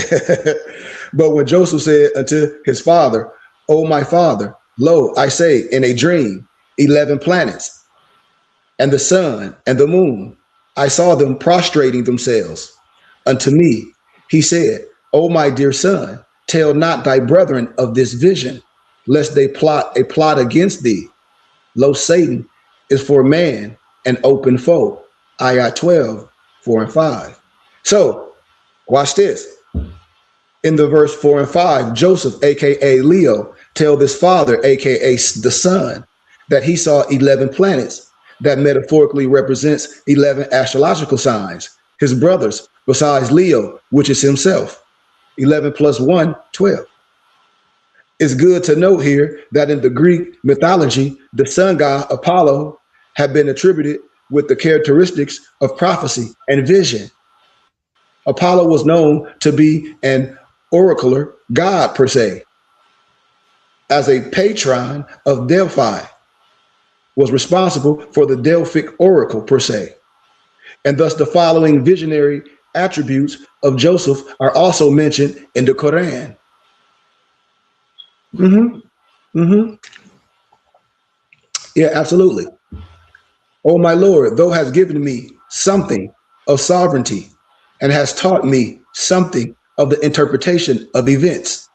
Speaker 2: But when Joseph said unto his father, "O my father, lo, I say in a dream, 11 planets and the sun and the moon, I saw them prostrating themselves unto me." He said, "O my dear son, tell not thy brethren of this vision, lest they plot a plot against thee. Lo, Satan is for man an open foe." Ayah 12, 4 and 5. So watch this. In the verse 4 and 5, Joseph, aka Leo, tell this father, aka the son, that he saw 11 planets that metaphorically represents 11 astrological signs, his brothers, besides Leo, which is himself. 11 plus 1, 12. It's good to note here that in the Greek mythology, the sun god Apollo had been attributed with the characteristics of prophecy and vision. Apollo was known to be an oracular god per se, as a patron of Delphi, was responsible for the Delphic oracle per se. And thus the following visionary attributes of Joseph are also mentioned in the Quran. Yeah, absolutely. Oh, my Lord, thou hast given me something of sovereignty and has taught me something of the interpretation of events.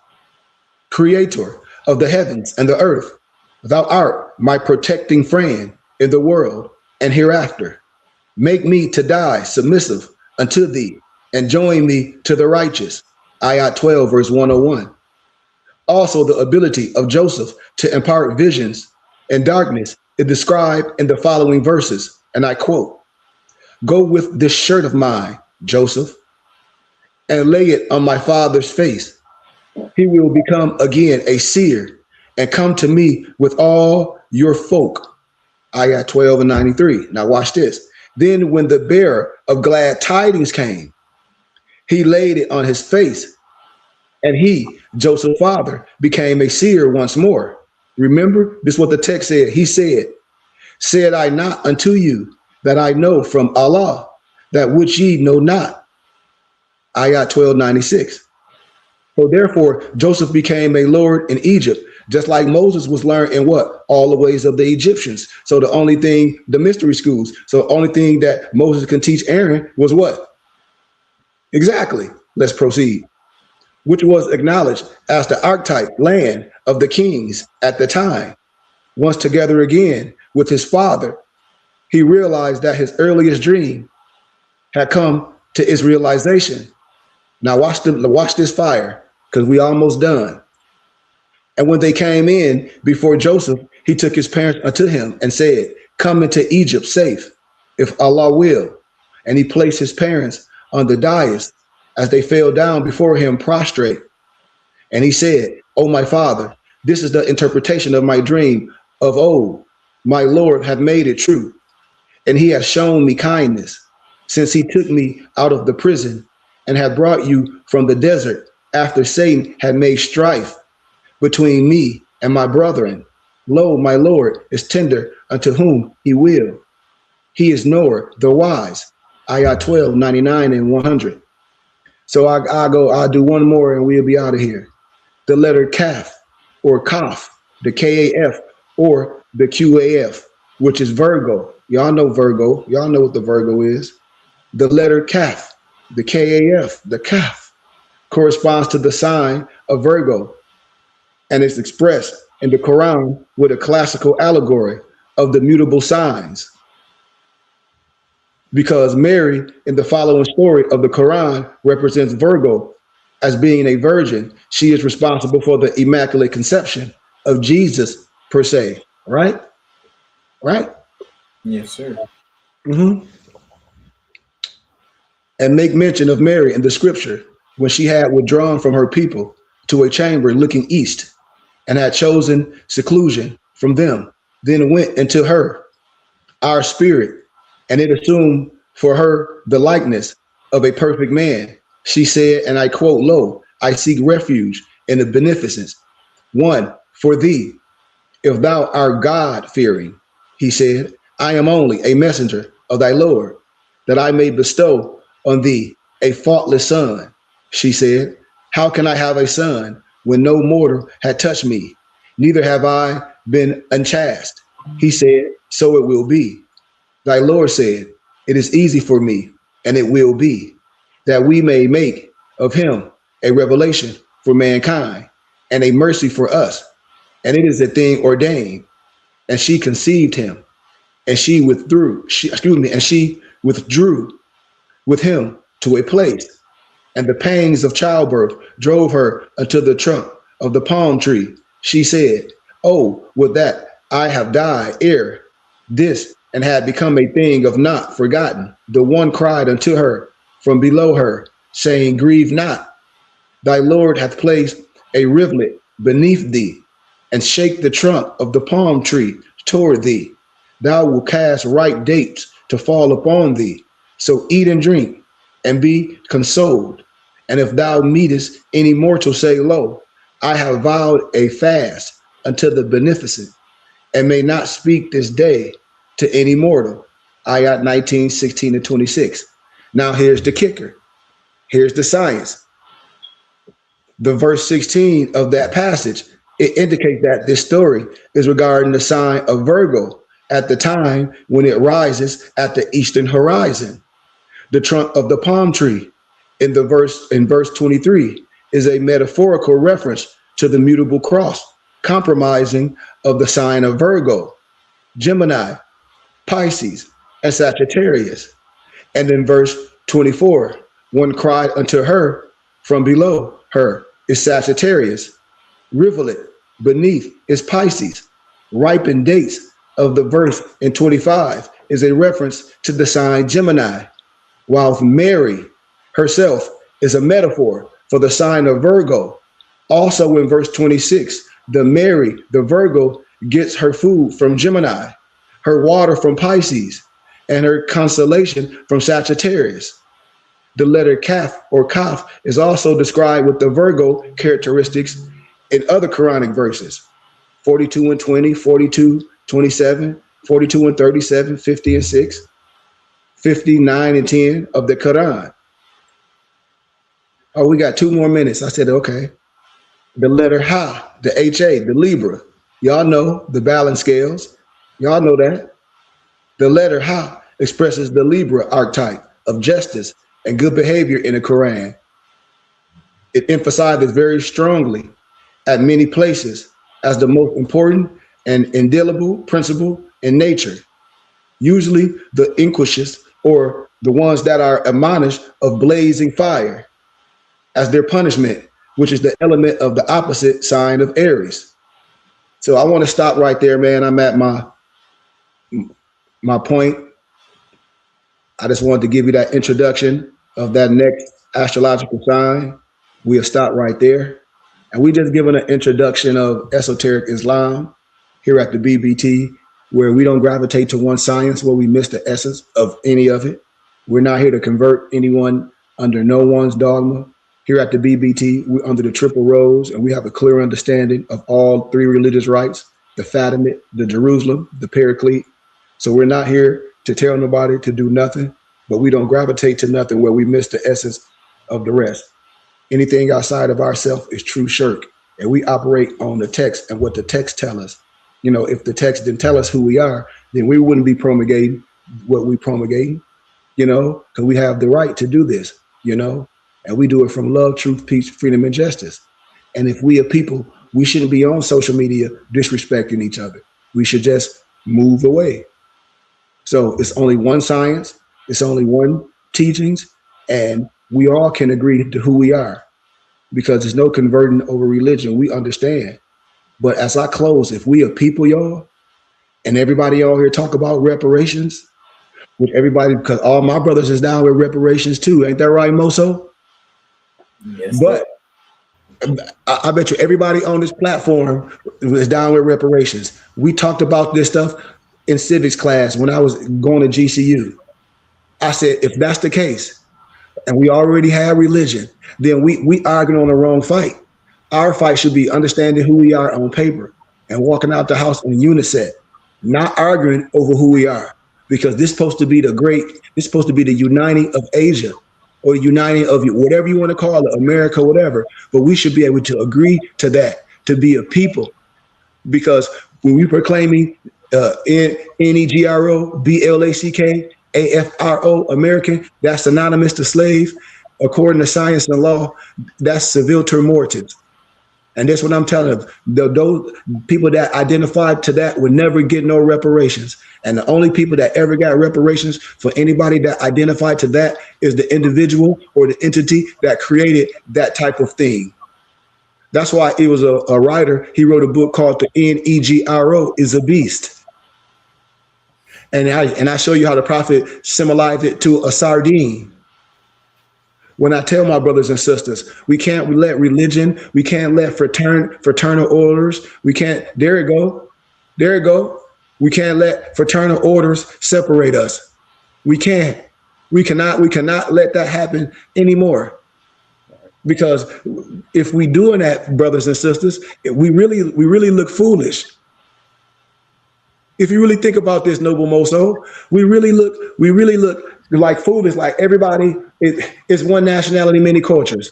Speaker 2: Creator of the heavens and the earth, thou art my protecting friend in the world and hereafter. Make me to die submissive unto thee and join me to the righteous. Ayat 12, verse 101. Also, the ability of Joseph to impart visions in darkness is described in the following verses, and I quote, "Go with this shirt of mine, Joseph, and lay it on my father's face. He will become again a seer and come to me with all your folk." Ayat 12 and 93. Now watch this. Then when the bearer of glad tidings came, he laid it on his face, and he, Joseph's father, became a seer once more. Remember, this is what the text said. He said I not unto you that I know from Allah that which ye know not. Ayat 1296. So therefore, Joseph became a lord in Egypt, just like Moses was learned in what? All the ways of the Egyptians. So the only thing, the mystery schools. So the only thing that Moses can teach Aaron was what? Exactly. Let's proceed. Which was acknowledged as the archetype land of the kings at the time. Once together again with his father, he realized that his earliest dream had come to its realization. Now watch this fire, because we almost done. And when they came in before Joseph, he took his parents unto him and said, "Come into Egypt safe, if Allah will." And he placed his parents on the dais as they fell down before him prostrate. And he said, "O my father, this is the interpretation of my dream of old. My Lord hath made it true, and he has shown me kindness, since he took me out of the prison and had brought you from the desert after Satan had made strife between me and my brethren. Lo, my Lord is tender unto whom he will. He is knower, the wise." Ayat 12, 99 and 100. So I'll do one more and we'll be out of here. The letter Kaf or Kaf, the K-A-F or the Q-A-F, which is Virgo. Y'all know Virgo. Y'all know what the Virgo is. The letter Kaf, the K-A-F, the Kaf, corresponds to the sign of Virgo, and it's expressed in the Quran with a classical allegory of the mutable signs. Because Mary, in the following story of the Quran, represents Virgo as being a virgin. She is responsible for the immaculate conception of Jesus per se, right? Right?
Speaker 3: Yes, sir.
Speaker 2: And make mention of Mary in the scripture when she had withdrawn from her people to a chamber looking east and had chosen seclusion from them, then went into her, our spirit, and it assumed for her the likeness of a perfect man. She said, and I quote, "Lo, I seek refuge in the beneficence. One, for thee, if thou art God-fearing." He said, "I am only a messenger of thy Lord, that I may bestow on thee a faultless son." She said, "How can I have a son when no mortal had touched me? Neither have I been unchaste." He said, "So it will be." Thy Lord said, "It is easy for me, and it will be, that we may make of him a revelation for mankind and a mercy for us. And it is a thing ordained." And she conceived him, and she withdrew with him to a place and the pangs of childbirth drove her unto the trunk of the palm tree. She said, oh, would that I have died ere this, and had become a thing of not forgotten. The one cried unto her from below her, saying, grieve not. Thy Lord hath placed a rivulet beneath thee, and shake the trunk of the palm tree toward thee. Thou wilt cast ripe dates to fall upon thee. So eat and drink, and be consoled. And if thou meetest any mortal, say, lo, I have vowed a fast unto the beneficent, and may not speak this day to any mortal. Ayat 19, 16 and 26. Now here's the kicker. Here's the science. The verse 16 of that passage, it indicates that this story is regarding the sign of Virgo at the time when it rises at the eastern horizon. The trunk of the palm tree in verse 23 is a metaphorical reference to the mutable cross, compromising of the sign of Virgo, Gemini, Pisces, and Sagittarius. And in verse 24, one cried unto her from below her is Sagittarius. Rivulet beneath is Pisces. Ripened dates of the verse in 25 is a reference to the sign Gemini, while Mary herself is a metaphor for the sign of Virgo. Also in verse 26, the Virgo gets her food from Gemini, her water from Pisces, and her consolation from Sagittarius. The letter Kaf or Kaf is also described with the Virgo characteristics in other Quranic verses, 42 and 20, 42, 27, 42 and 37, 50 and 6, 59 and 10 of the Quran. Oh, we got 2 more minutes. I said, okay. The letter Ha, the HA, the Libra. Y'all know the balance scales. Y'all know that. The letter Ha expresses the Libra archetype of justice and good behavior in the Quran. It emphasizes very strongly at many places as the most important and indelible principle in nature. Usually the inquisitions, or the ones that are admonished of blazing fire as their punishment, which is the element of the opposite sign of Aries. So I want to stop right there, man. I'm at my point. I just wanted to give you that introduction of that next astrological sign. We have stopped right there. And we just given an introduction of esoteric Islam here at the BBT, where we don't gravitate to one science, where we miss the essence of any of it. We're not here to convert anyone under no one's dogma. Here at the BBT, we're under the triple rose, and we have a clear understanding of all 3 religious rites, the Fatimid, the Jerusalem, the Paraclete. So we're not here to tell nobody to do nothing, but we don't gravitate to nothing where we miss the essence of the rest. Anything outside of ourselves is true shirk, and we operate on the text and what the text tell us. You know, if the text didn't tell us who we are, then we wouldn't be promulgating what we promulgating, you know, because we have the right to do this, you know, and we do it from love, truth, peace, freedom, and justice. And if we are people, we shouldn't be on social media disrespecting each other. We should just move away. So it's only one science, it's only one teachings, and we all can agree to who we are, because there's no converting over religion. We understand. But as I close, if we are people, y'all, and everybody all here talk about reparations, with everybody, because all my brothers is down with reparations too. Ain't that right, Moso?
Speaker 3: Yes.
Speaker 2: But I bet you everybody on this platform is down with reparations. We talked about this stuff in civics class when I was going to GCU. I said, if that's the case, and we already have religion, then we arguing on the wrong fight. Our fight should be understanding who we are on paper and walking out the house in unison, not arguing over who we are, because this is supposed to be this is supposed to be the uniting of Asia, or the uniting of whatever you want to call it, America, whatever. But we should be able to agree to that, to be a people, because when we proclaiming NEGRO, BLACK, AFRO, American, that's synonymous to slave. According to science and law, that's civil term mortis. And that's what I'm telling them. Those people that identified to that would never get no reparations. And the only people that ever got reparations for anybody that identified to that is the individual or the entity that created that type of thing. That's why it was a writer. He wrote a book called The Negro is a Beast. And I show you how the prophet symbolized it to a sardine. When I tell my brothers and sisters, we can't let religion, we can't let fraternal orders, we can't, there it go. We can't let fraternal orders separate us. We cannot let that happen anymore. Because if we doing that, brothers and sisters, we really look foolish. If you really think about this, Noble Moso, we really look like foolish, like everybody is one nationality, many cultures.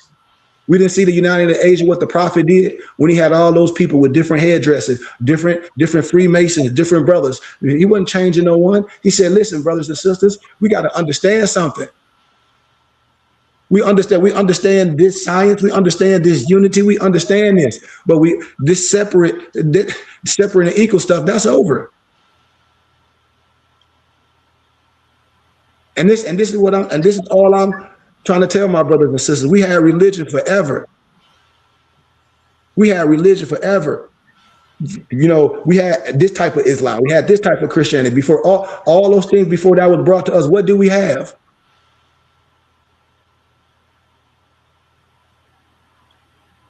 Speaker 2: We didn't see the United Asia, what the prophet did when he had all those people with different headdresses, different Freemasons, different brothers. He wasn't changing no one. He said, listen, brothers and sisters, we got to understand something. We understand this science, we understand this unity, we understand this, but this separate and equal stuff, that's over. And this is all I'm trying to tell my brothers and sisters. We had religion forever. We had this type of Islam. We had this type of Christianity before all those things before that was brought to us. What do we have?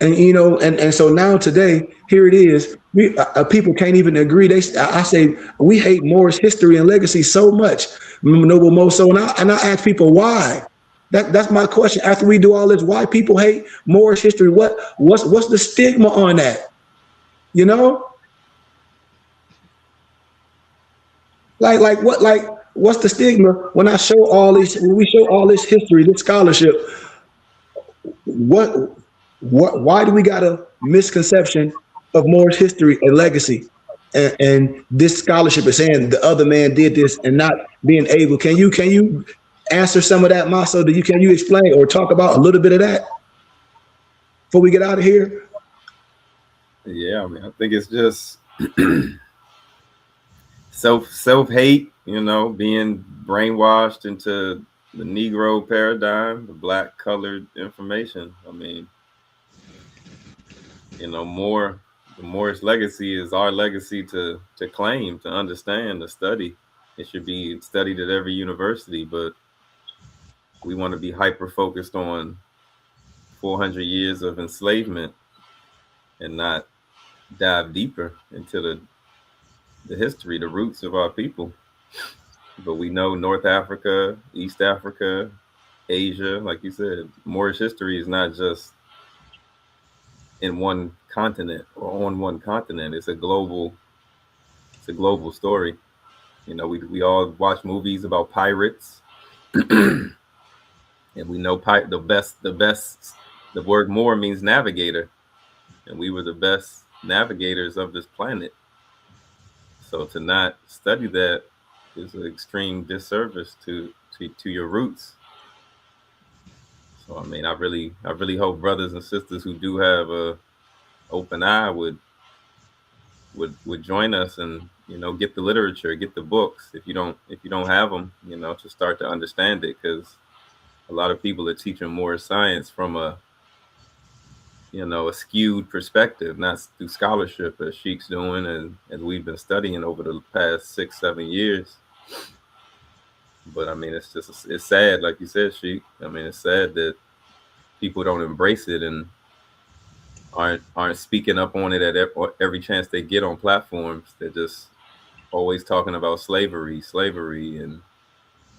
Speaker 2: And and so now today, here it is. People can't even agree. I say we hate Moorish history and legacy so much, Noble Moso, and I ask people why. That's my question. After we do all this, why people hate Moorish history? What's the stigma on that? What's the stigma when we show all this history, this scholarship? Why do we got a misconception of Moorish history and legacy? And this scholarship is saying the other man did this and not being able. Can you answer some of that, Maso? Can you explain or talk about a little bit of that before we get out of here?
Speaker 6: Yeah, I mean, I think it's just self-hate, being brainwashed into the Negro paradigm, the black colored information. I mean, the Moorish legacy is our legacy to claim, to understand, to study. It should be studied at every university, but we want to be hyper focused on 400 years of enslavement and not dive deeper into the history, the roots of our people. But we know North Africa, East Africa, Asia, like you said, Moorish history is not just in one continent or on one continent. It's a global story. We all watch movies about pirates, and we know the word Moor means navigator, and we were the best navigators of this planet. So to not study that is an extreme disservice to your roots. So I mean, I really hope brothers and sisters who do have a open eye would join us and get the literature, get the books. If you don't have them, to start to understand it, because a lot of people are teaching more science from a skewed perspective, not through scholarship as Sheikh's doing and as we've been studying over the past 6-7 years. But I mean, it's sad, like you said, Sheikh. I mean, it's sad that people don't embrace it and aren't speaking up on it at every chance they get on platforms. They're just always talking about slavery. And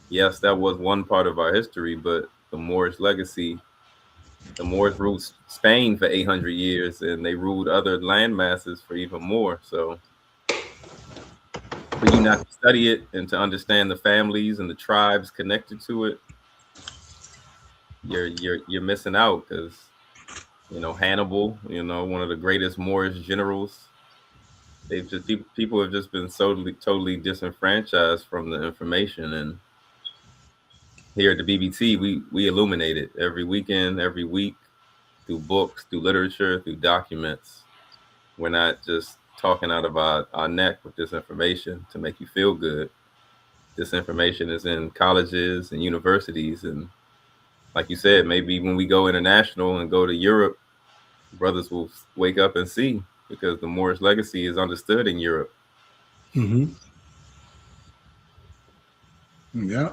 Speaker 6: yes, that was one part of our history, but the Moorish legacy, the Moors ruled Spain for 800 years and they ruled other land masses for even more. So for you not to study it and to understand the families and the tribes connected to it, you're missing out, because Hannibal, one of the greatest Moorish generals, people have just been totally disenfranchised from the information. And here at the BBT, we illuminate it every weekend, every week. through books, through literature, through documents. We're not just talking out of our neck with this information to make you feel good. This information is in colleges and universities. And like you said, maybe when we go international and go to Europe, brothers will wake up and see, because the Moorish legacy is understood in Europe.
Speaker 2: Mm-hmm. Yeah.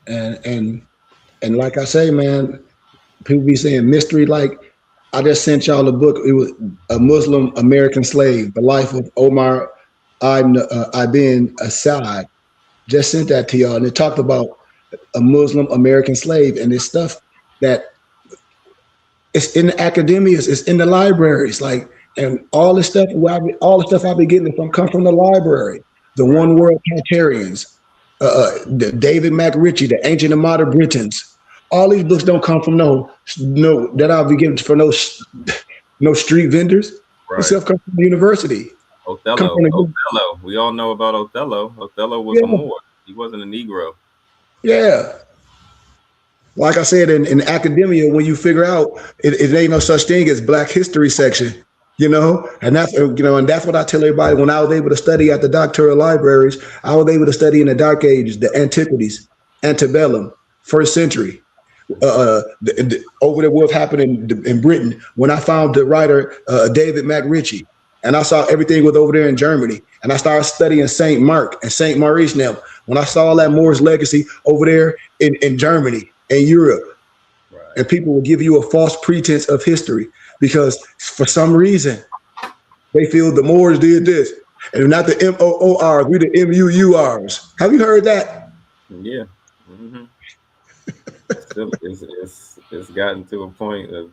Speaker 2: And like I say, man, people be saying mystery. Like, I just sent y'all a book. It was a Muslim American slave, the life of Omar ibn Assad. Just sent that to y'all, and it talked about a Muslim American slave, and it's stuff that it's in the academias, it's in the libraries, like, and all the stuff I've been getting from come from the library. The One World Tartarians, the David McRitchie, the Ancient and Modern Britons. All these books don't come from no that I'll be getting for no street vendors.
Speaker 6: Right.
Speaker 2: This stuff comes from the university.
Speaker 6: Othello. We all know about Othello. Othello was a Moor. He wasn't a Negro.
Speaker 2: Yeah. Like I said, in academia, when you figure out it ain't no such thing as Black History section, and that's and that's what I tell everybody. When I was able to study at the doctoral libraries, I was able to study in the Dark Ages, the Antiquities, Antebellum, first century. Over there, what happened in Britain, when I found the writer David McRitchie, and I saw everything was over there in Germany, and I started studying Saint Mark and Saint Maurice now. When I saw that Moorish legacy over there in Germany and Europe, and people will give you a false pretense of history because for some reason they feel the Moors did this, and not the MOORs, we the MUURs. Have you heard that?
Speaker 6: Yeah. Mm-hmm. It's gotten to a point of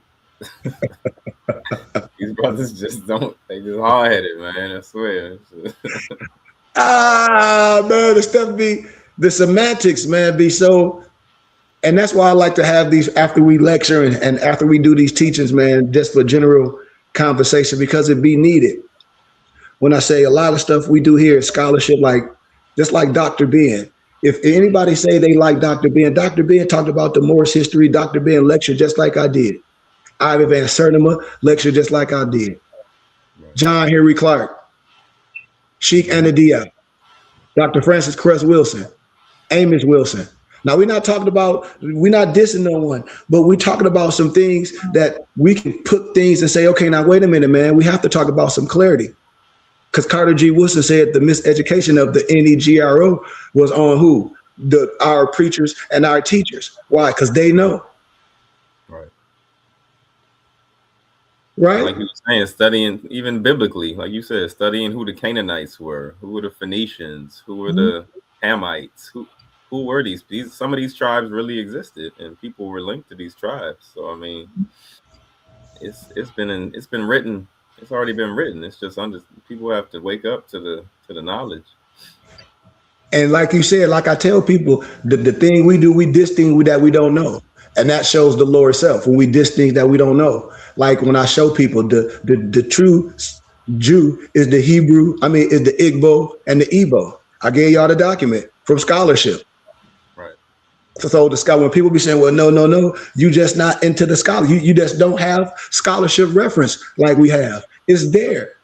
Speaker 6: these brothers just hard-headed, man. I swear.
Speaker 2: Man, the semantics, man, be so. And that's why I like to have these after we lecture and after we do these teachings, man, just for general conversation, because it be needed. When I say a lot of stuff we do here is scholarship, just like Dr. Ben. If anybody say they like Dr. Ben talked about the Moorish history. Dr. Ben lectured just like I did. Ivan Van Sertima lectured just like I did. John Henry Clark, Sheikh Anadia, Dr. Francis Cress Wilson, Amos Wilson. Now, we're not dissing no one, but we're talking about some things that we can put things and say, okay, now wait a minute, man, we have to talk about some clarity. Because Carter G. Woodson said the miseducation of the NEGRO was on who? Our preachers and our teachers. Why? Because they know. Right.
Speaker 6: Like you were saying, studying even biblically, like you said, studying who the Canaanites were, who were the Phoenicians, who were the Hamites, who were these? Some of these tribes really existed, and people were linked to these tribes. So I mean, it's been written. It's already been written. It's just people have to wake up to the knowledge.
Speaker 2: And like you said, like I tell people, the thing we do, we diss things that we don't know, and that shows the Lord itself when we diss things that we don't know. Like when I show people the true Jew is the Hebrew, is the Igbo and the Igbo. I gave y'all the document from scholarship.
Speaker 6: Right.
Speaker 2: So the scholar, when people be saying, well, no, you just not into the scholar. You just don't have scholarship reference like we have. It's there.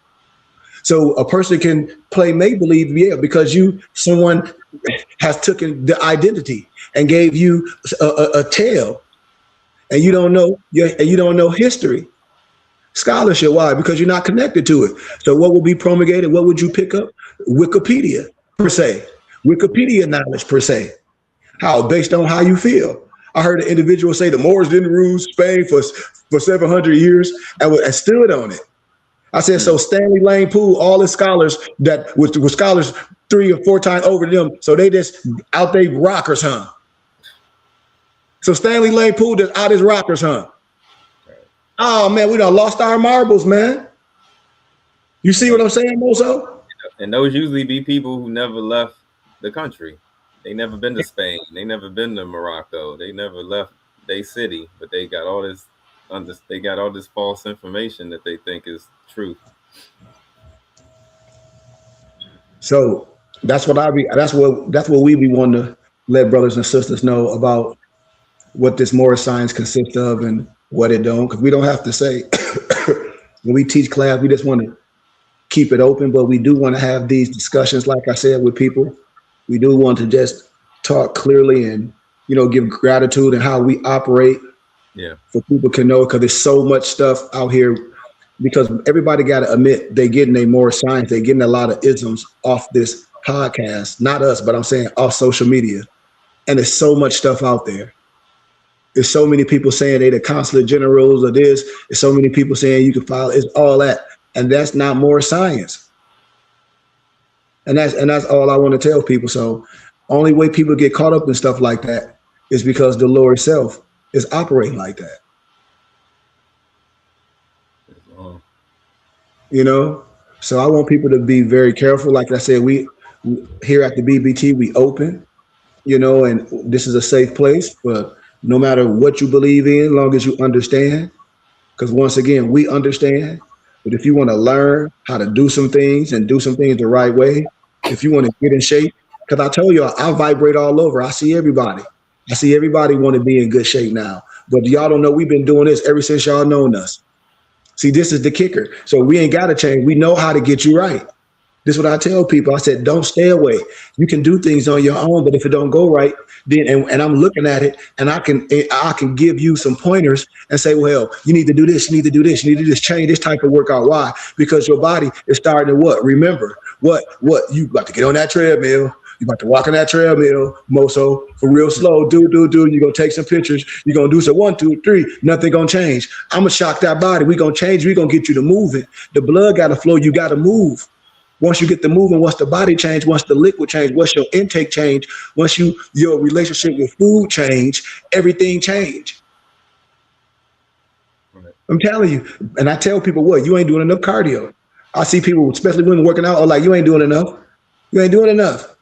Speaker 2: So a person can play make-believe, yeah, because someone has taken the identity and gave you a tale, and you don't know history. Scholarship, why? Because you're not connected to it. So what will be promulgated? What would you pick up? Wikipedia, per se. Wikipedia knowledge, per se. How? Based on how you feel. I heard an individual say the Moors didn't rule Spain for 700 years and stood on it. I said, so Stanley Lane Poole, all the scholars that were scholars 3 or 4 times over them, so they just out they rockers, huh? So Stanley Lane Poole just out his rockers, huh? Oh man, we done lost our marbles, man. You see what I'm saying, Mozo?
Speaker 6: And those usually be people who never left the country. They never been to Spain. They never been to Morocco. They never left their city, but they got all this false information that they think is truth.
Speaker 2: So that's what we be wanting to let brothers and sisters know about what this moral science consists of and what it don't, because we don't have to say when we teach class, we just want to keep it open, but we do want to have these discussions, like I said, with people. We do want to just talk clearly and, give gratitude and how we operate.
Speaker 6: Yeah.
Speaker 2: For people can know, because there's so much stuff out here, because everybody got to admit they're getting a more science. They're getting a lot of isms off this podcast, not us, but I'm saying off social media. And there's so much stuff out there. There's so many people saying they the consular generals of this. There's so many people saying you can file. It's all that. And that's not more science. And that's all I want to tell people. So only way people get caught up in stuff like that is because the Lord itself is operating like that. So I want people to be very careful. Like I said, we here at the BBT, we open, and this is a safe place, but no matter what you believe in, as long as you understand, because once again, we understand. But if you want to learn how to do some things and do some things the right way, if you want to get in shape, because I told you, I vibrate all over. I see everybody. Want to be in good shape now. But y'all don't know we've been doing this ever since y'all known us. See, this is the kicker. So we ain't got to change. We know how to get you right. This is what I tell people. I said, don't stay away. You can do things on your own, but if it don't go right, then and I'm looking at it, and I can give you some pointers and say, well, you need to do this, you need to do this, you need to do this, change this type of workout. Why? Because your body is starting to what? Remember what you about to get on that treadmill. You about to walk on that treadmill, Moso, for real slow. Do. You're going to take some pictures. You're going to do some 1, 2, 3. Nothing going to change. I'm going to shock that body. We're going to change. We're going to get you to moving. The blood got to flow. You got to move. Once you get the moving, once the body change, once the liquid change, once your intake change, once your relationship with food change, everything change. Right. I'm telling you. And I tell people, you ain't doing enough cardio. I see people, especially women, working out, like, you ain't doing enough. You ain't doing enough.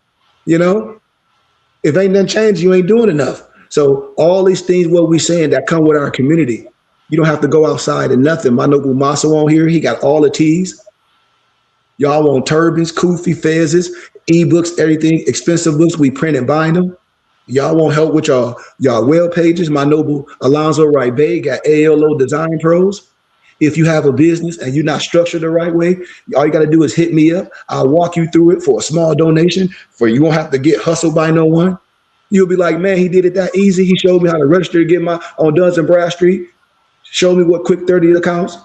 Speaker 2: If ain't nothing changed, you ain't doing enough. So all these things, what we saying that come with our community, you don't have to go outside and nothing. My noble Maso on here, he got all the teas. Y'all want turbans, kufi, fezzes, ebooks, everything, expensive books. We print and bind them. Y'all want help with y'all web pages. My noble Alonzo Wright Bay got ALO Design Pros. If you have a business and you're not structured the right way, all you got to do is hit me up. I'll walk you through it for a small donation. You won't have to get hustled by no one. You'll be like, man, he did it that easy. He showed me how to register to get on Duns and Brad Street. Showed me what quick 30 accounts.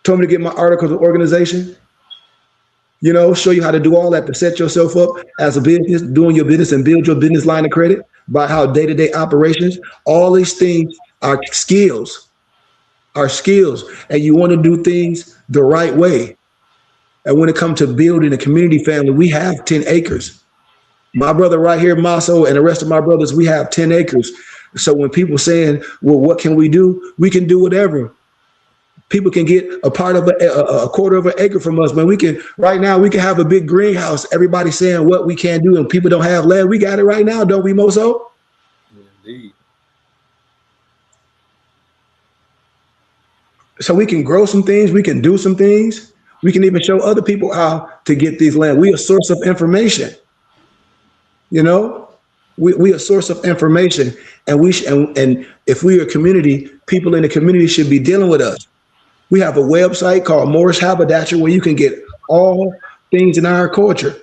Speaker 2: Told me to get my articles of organization. Show you how to do all that to set yourself up as a business, doing your business and build your business line of credit by how day-to-day operations. All these things are skills. And you want to do things the right way. And when it comes to building a community family, we have 10 acres. My brother right here, Maso, and the rest of my brothers, we have 10 acres. So when people saying, well, what can we do? We can do whatever. People can get a part of a quarter of an acre from us, man. Right now, we can have a big greenhouse. Everybody saying what we can't do and people don't have land. We got it right now, don't we, Moso?
Speaker 6: Indeed.
Speaker 2: So we can grow some things, we can do some things, we can even show other people how to get these land. We a source of information, we a source of information, and if we are a community, people in the community should be dealing with us. We have a website called Morris Haberdashery where you can get all things in our culture,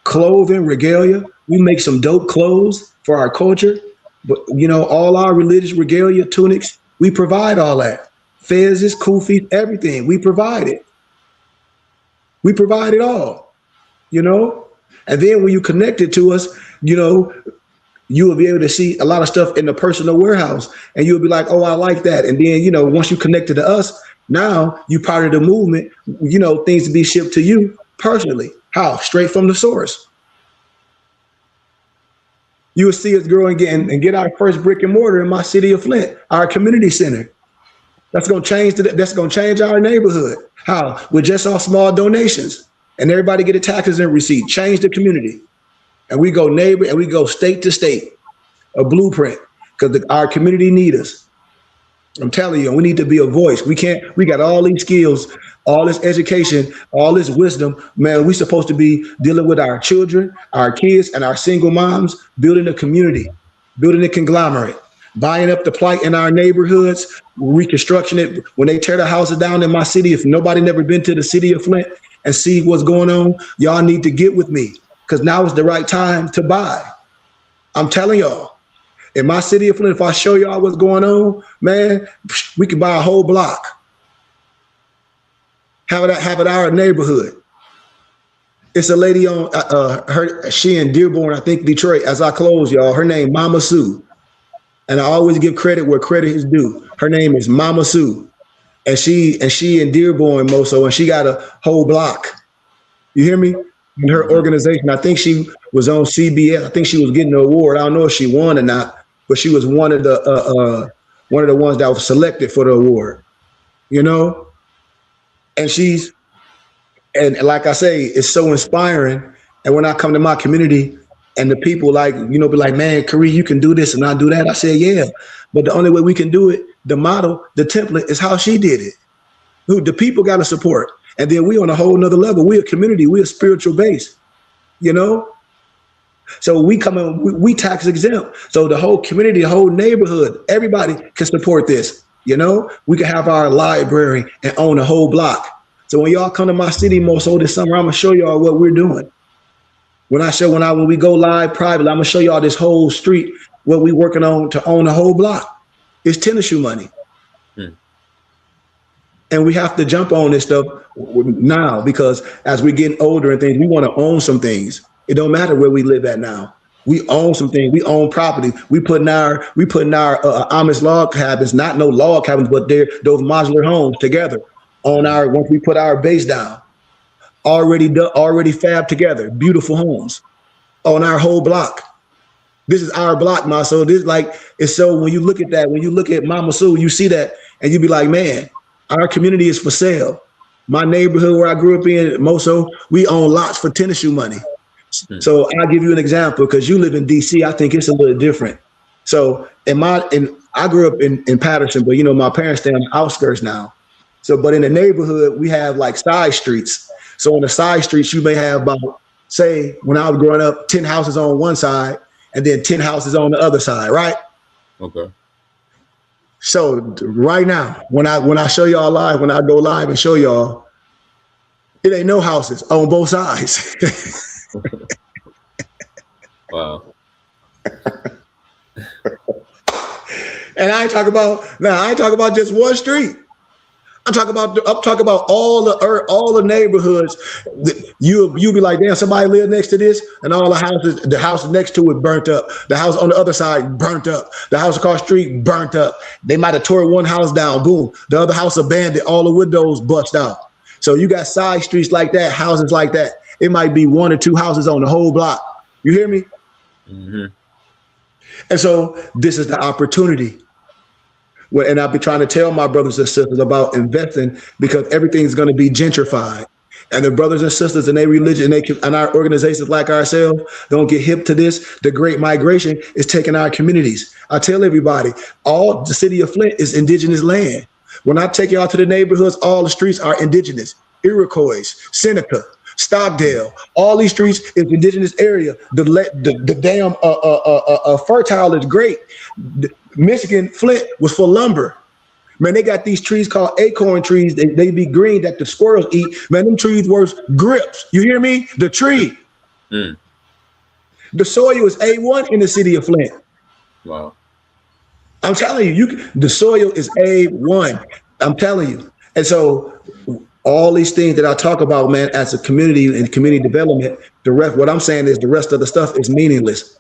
Speaker 2: clothing, regalia. We make some dope clothes for our culture, but all our religious regalia, tunics, we provide all that. Fezzes, kufi, everything. We provide it. We provide it all, And then when you connect it to us, you will be able to see a lot of stuff in the personal warehouse. And you'll be like, oh, I like that. And then, once you connected to us, now you part of the movement, things to be shipped to you personally. How? Straight from the source. You will see us grow and get our first brick and mortar in my city of Flint, our community center. That's going to change our neighborhood. How? With just our small donations, and everybody get a taxes and receipt. Change the community, and we go neighbor and we go state to state. A blueprint, because our community need us. I'm telling you, we need to be a voice. We got all these skills, all this education, all this wisdom. Man, we're supposed to be dealing with our children, our kids, and our single moms, building a community, building a conglomerate. buying up the plight in our neighborhoods, reconstruction it. When they tear the houses down in my city, if nobody never been to the city of Flint and see what's going on, y'all need to get with me because now is the right time to buy. I'm telling y'all, in my city of Flint, if I show y'all what's going on, man, we can buy a whole block. Have it our neighborhood. It's a lady on she in Dearborn, I think Detroit. As I close, y'all, her name Mama Sue. And I always give credit where credit is due. Her name is Mama Sue. And she in Dearborn, Moso, and she got a whole block. You hear me? In her organization. I think she was on CBS. I think she was getting an award. I don't know if she won or not, but she was one of the ones that was selected for the award. You know? And like I say, it's so inspiring. And when I come to my community and the people like, be like, man, KHARY, you can do this and I do that. I say, yeah, but the only way we can do it, the model, the template is how she did it. The people got to support. And then we on a whole nother level. We a community, we a spiritual base, So we come in, we tax exempt. So the whole community, the whole neighborhood, everybody can support this. We can have our library and own a whole block. So when y'all come to my city Moso this summer, I'm gonna show y'all what we're doing. When we go live privately, I'm gonna show y'all this whole street, what we working on to own a whole block. It's tennis shoe money. And we have to jump on this stuff now because as we're getting older and things, we want to own some things. It don't matter where we live at now. We own some things. We own property. We putting our Amish log cabins, not no log cabins, but those modular homes together once we put our base down, already fab together, beautiful homes on our whole block. This is our block, Ma. So this it's so when you look at that, when you look at Mama Sue, you see that and you be like, man, our community is for sale. My neighborhood where I grew up in, Moso, we own lots for tennis shoe money. So I'll give you an example because you live in DC. I think it's a little different. So I grew up in Patterson, but my parents stay on the outskirts now. So, but in the neighborhood, we have like side streets. So on the side streets, you may have about, say, when I was growing up, 10 houses on one side and then 10 houses on the other side, right?
Speaker 6: Okay.
Speaker 2: So right now, when I show y'all live, when I go live and show y'all, it ain't no houses on both sides.
Speaker 6: Wow.
Speaker 2: And I ain't talking about just one street. I'm talking about all the neighborhoods. You'll be like, damn, somebody live next to this, and all the house next to it burnt up. The house on the other side burnt up. The house across the street burnt up. They might have tore one house down, boom. The other house abandoned, all the windows bust out. So you got side streets like that, houses like that. It might be one or two houses on the whole block. You hear me?
Speaker 6: Mm-hmm.
Speaker 2: And so this is the opportunity. And I've been trying to tell my brothers and sisters about investing because everything's going to be gentrified. And the brothers and sisters in their religion and our organizations like ourselves don't get hip to this. The Great Migration is taking our communities. I tell everybody, all the city of Flint is indigenous land. When I take y'all to the neighborhoods, all the streets are indigenous. Iroquois, Seneca, Stockdale, all these streets is indigenous area. The damn fertile is great. Michigan, Flint was for lumber. Man, they got these trees called acorn trees. They be green that the squirrels eat. Man, them trees worth grips. You hear me? The tree. The soil is A1 in the city of Flint.
Speaker 6: Wow.
Speaker 2: I'm telling you, the soil is A1. I'm telling you. And so all these things that I talk about, man, as a community and community development, what I'm saying is the rest of the stuff is meaningless.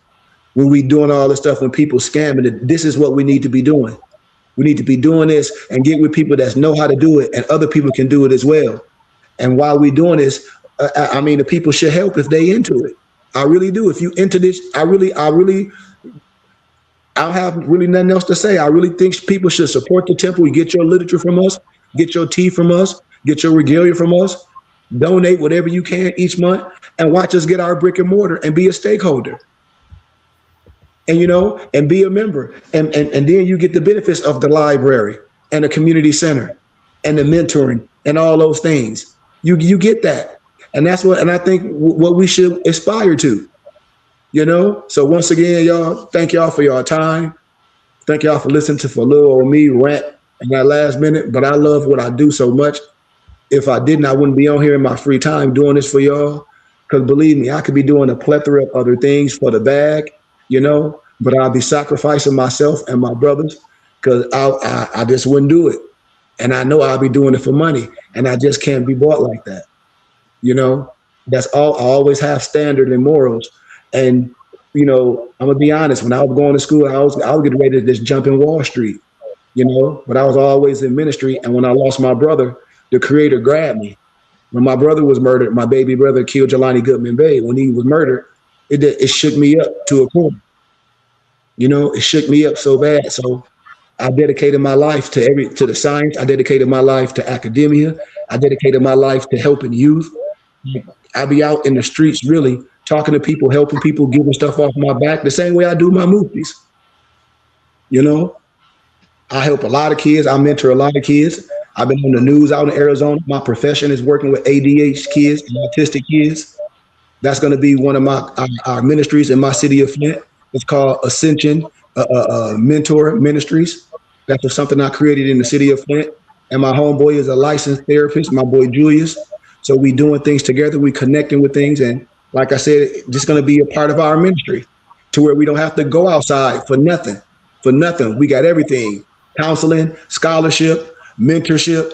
Speaker 2: When we doing all this stuff, when people scamming it, this is what we need to be doing. We need to be doing this and get with people that know how to do it, and other people can do it as well. And while we're doing this, the people should help if they into it. I really do. If you into this, I don't have really nothing else to say. I really think people should support the temple. You get your literature from us, get your tea from us, get your regalia from us, donate whatever you can each month, and watch us get our brick and mortar and be a stakeholder. And and be a member, and then you get the benefits of the library and the community center and the mentoring and all those things. You get that, and that's what, and I think what we should aspire to. So once again, y'all, thank y'all for your time. Thank y'all for listening to for little old me rant in that last minute. But I love what I do so much. If I didn't, I wouldn't be on here in my free time doing this for y'all. Because believe me, I could be doing a plethora of other things for the bag, you know, but I'll be sacrificing myself and my brothers because I just wouldn't do it. And I know I'll be doing it for money, and I just can't be bought like that. You know, that's all. I always have standard and morals. And, you know, I'm gonna be honest, when I was going to school, I was getting ready to just jump in Wall Street, you know, but I was always in ministry. And when I lost my brother, the Creator grabbed me. When my brother was murdered, my baby brother killed Jelani Goodman Bay. When he was murdered, it shook me up to a core. You know, it shook me up so bad. So I dedicated my life to the science. I dedicated my life to academia. I dedicated my life to helping youth. I be out in the streets really talking to people, helping people, giving stuff off my back the same way I do my MUFTIs. You know, I help a lot of kids. I mentor a lot of kids. I've been on the news out in Arizona. My profession is working with ADHD kids and autistic kids. That's going to be one of our ministries in my city of Flint. It's called Ascension Mentor Ministries. That's something I created in the city of Flint. And my homeboy is a licensed therapist, my boy Julius. So we doing things together. We connecting with things. And like I said, just going to be a part of our ministry to where we don't have to go outside for nothing. For nothing. We got everything. Counseling, scholarship, mentorship,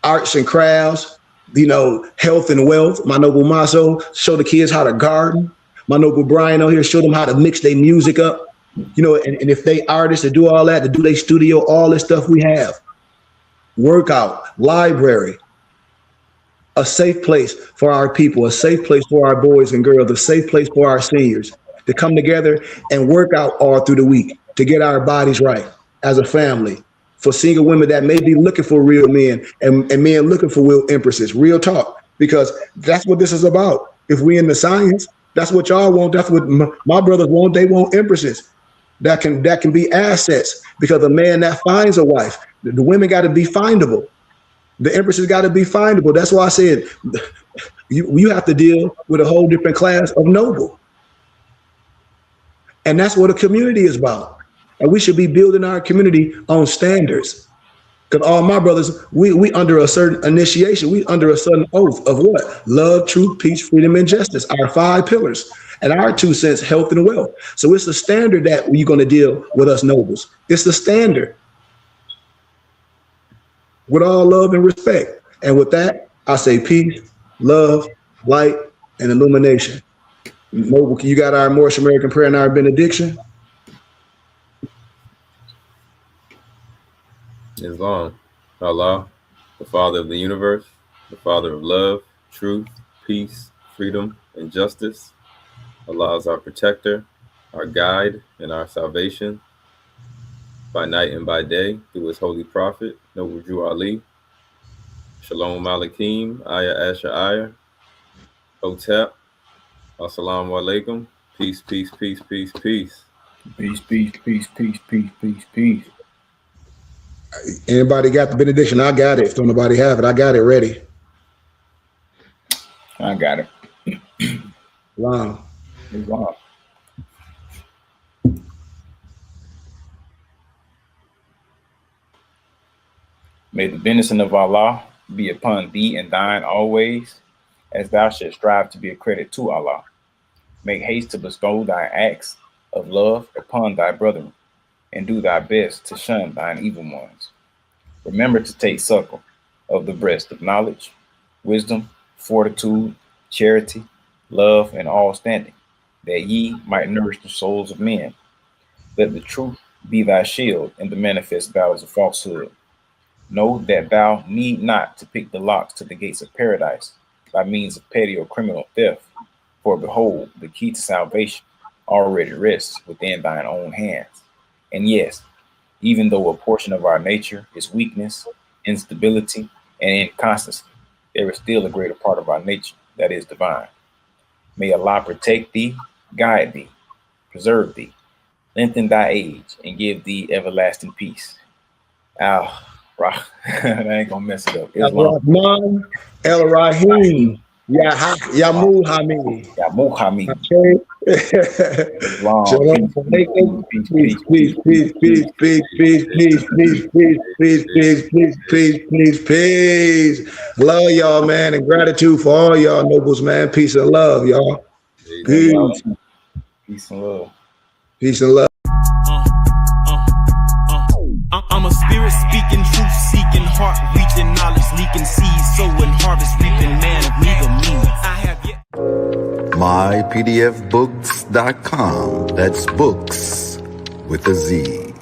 Speaker 2: arts and crafts, you know, health and wealth. My noble Maso show the kids how to garden. My noble Brian out here show them how to mix their music up. You know, and if they artists to do all that, to do their studio, all this stuff we have. Workout, library, a safe place for our people, a safe place for our boys and girls, a safe place for our seniors to come together and work out all through the week to get our bodies right as a family. For single women that may be looking for real men and men looking for real empresses, real talk, because that's what this is about. If we in the science, that's what y'all want. That's what my brothers want. They want empresses that can be assets, because a man that finds a wife, the women got to be findable. The empresses got to be findable. That's why I said you have to deal with a whole different class of noble. And that's what a community is about. And we should be building our community on standards. Because all my brothers, we under a certain initiation, we under a certain oath of what? Love, truth, peace, freedom, and justice, our 5 pillars. And our 2 cents, health and wealth. So it's the standard that you're going to deal with us nobles. It's the standard. With all love and respect. And with that, I say peace, love, light, and illumination. Noble, you got our Moorish American prayer and our benediction?
Speaker 6: Islam, Allah, the Father of the universe, the Father of love, truth, peace, freedom, and justice. Allah is our protector, our guide, and our salvation. By night and by day, through his holy prophet, Noble Drew Ali. Shalom Aleichem, Ayah Asher Ayah, Hotep, Assalamu Alaikum. Peace, peace, peace, peace, peace.
Speaker 5: Peace, peace, peace, peace, peace, peace, peace.
Speaker 2: Anybody got the benediction? I got it. If don't nobody have it, I got it ready.
Speaker 5: I got it.
Speaker 2: Wow.
Speaker 5: Wow. May the benediction of Allah be upon thee and thine always, as thou shalt strive to be a credit to Allah. Make haste to bestow thy acts of love upon thy brethren, and do thy best to shun thine evil ones. Remember to take suckle of the breast of knowledge, wisdom, fortitude, charity, love, and all standing, that ye might nourish the souls of men. Let the truth be thy shield in the manifest battles of falsehood. Know that thou need not to pick the locks to the gates of paradise by means of petty or criminal theft, for behold, the key to salvation already rests within thine own hands. And yes, even though a portion of our nature is weakness, instability, and inconstancy, there is still a greater part of our nature that is divine. May Allah protect thee, guide thee, preserve thee, lengthen thy age, and give thee everlasting peace. I ain't gonna mess it up.
Speaker 2: El Rahim, Yamu Hamid.
Speaker 5: Yamu Hamid.
Speaker 3: Long.
Speaker 2: Shalom alaikum. Peace, peace, peace, peace, peace, peace, peace, peace, peace, peace, peace, peace, peace, peace, peace. Love y'all, man, and gratitude for all y'all nobles, man. Peace and love, y'all. Peace.
Speaker 3: Peace and love.
Speaker 2: Peace and love.
Speaker 1: I'm a spirit speaking, truth seeking, heart reaching, knowledge leaking, seeds sowing, harvest reaping, man of neither means. I have yet.
Speaker 4: mypdfbooks.com. That's books with a Z.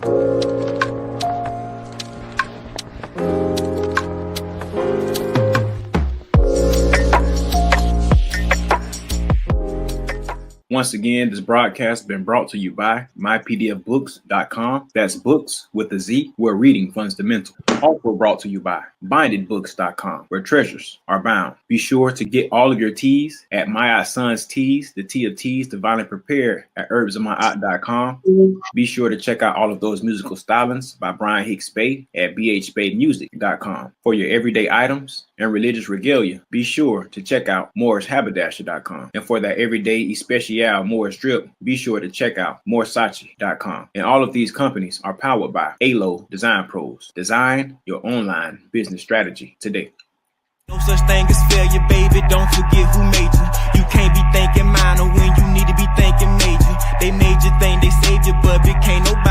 Speaker 5: Once again, this broadcast has been brought to you by mypdfbooks.com. That's books with a Z, where reading fundamental. Also brought to you by bindedbooks.com, where treasures are bound. Be sure to get all of your teas at My Son's Teas, the tea of teas divinely prepared at herbsofmyaunt.com. Be sure to check out all of those musical stylings by Brian Hicks Bay at bhbaymusic.com. For your everyday items and religious regalia, be sure to check out morrishaberdasher.com. And for that everyday especial Morris drip, be sure to check out morsachi.com. And all of these companies are powered by ALO Design Pros. Design your online business strategy today.
Speaker 1: No such thing as failure, baby. Don't forget who made you. You can't be thinking minor when you need to be thinking major. They made you think they saved you, but it can't nobody.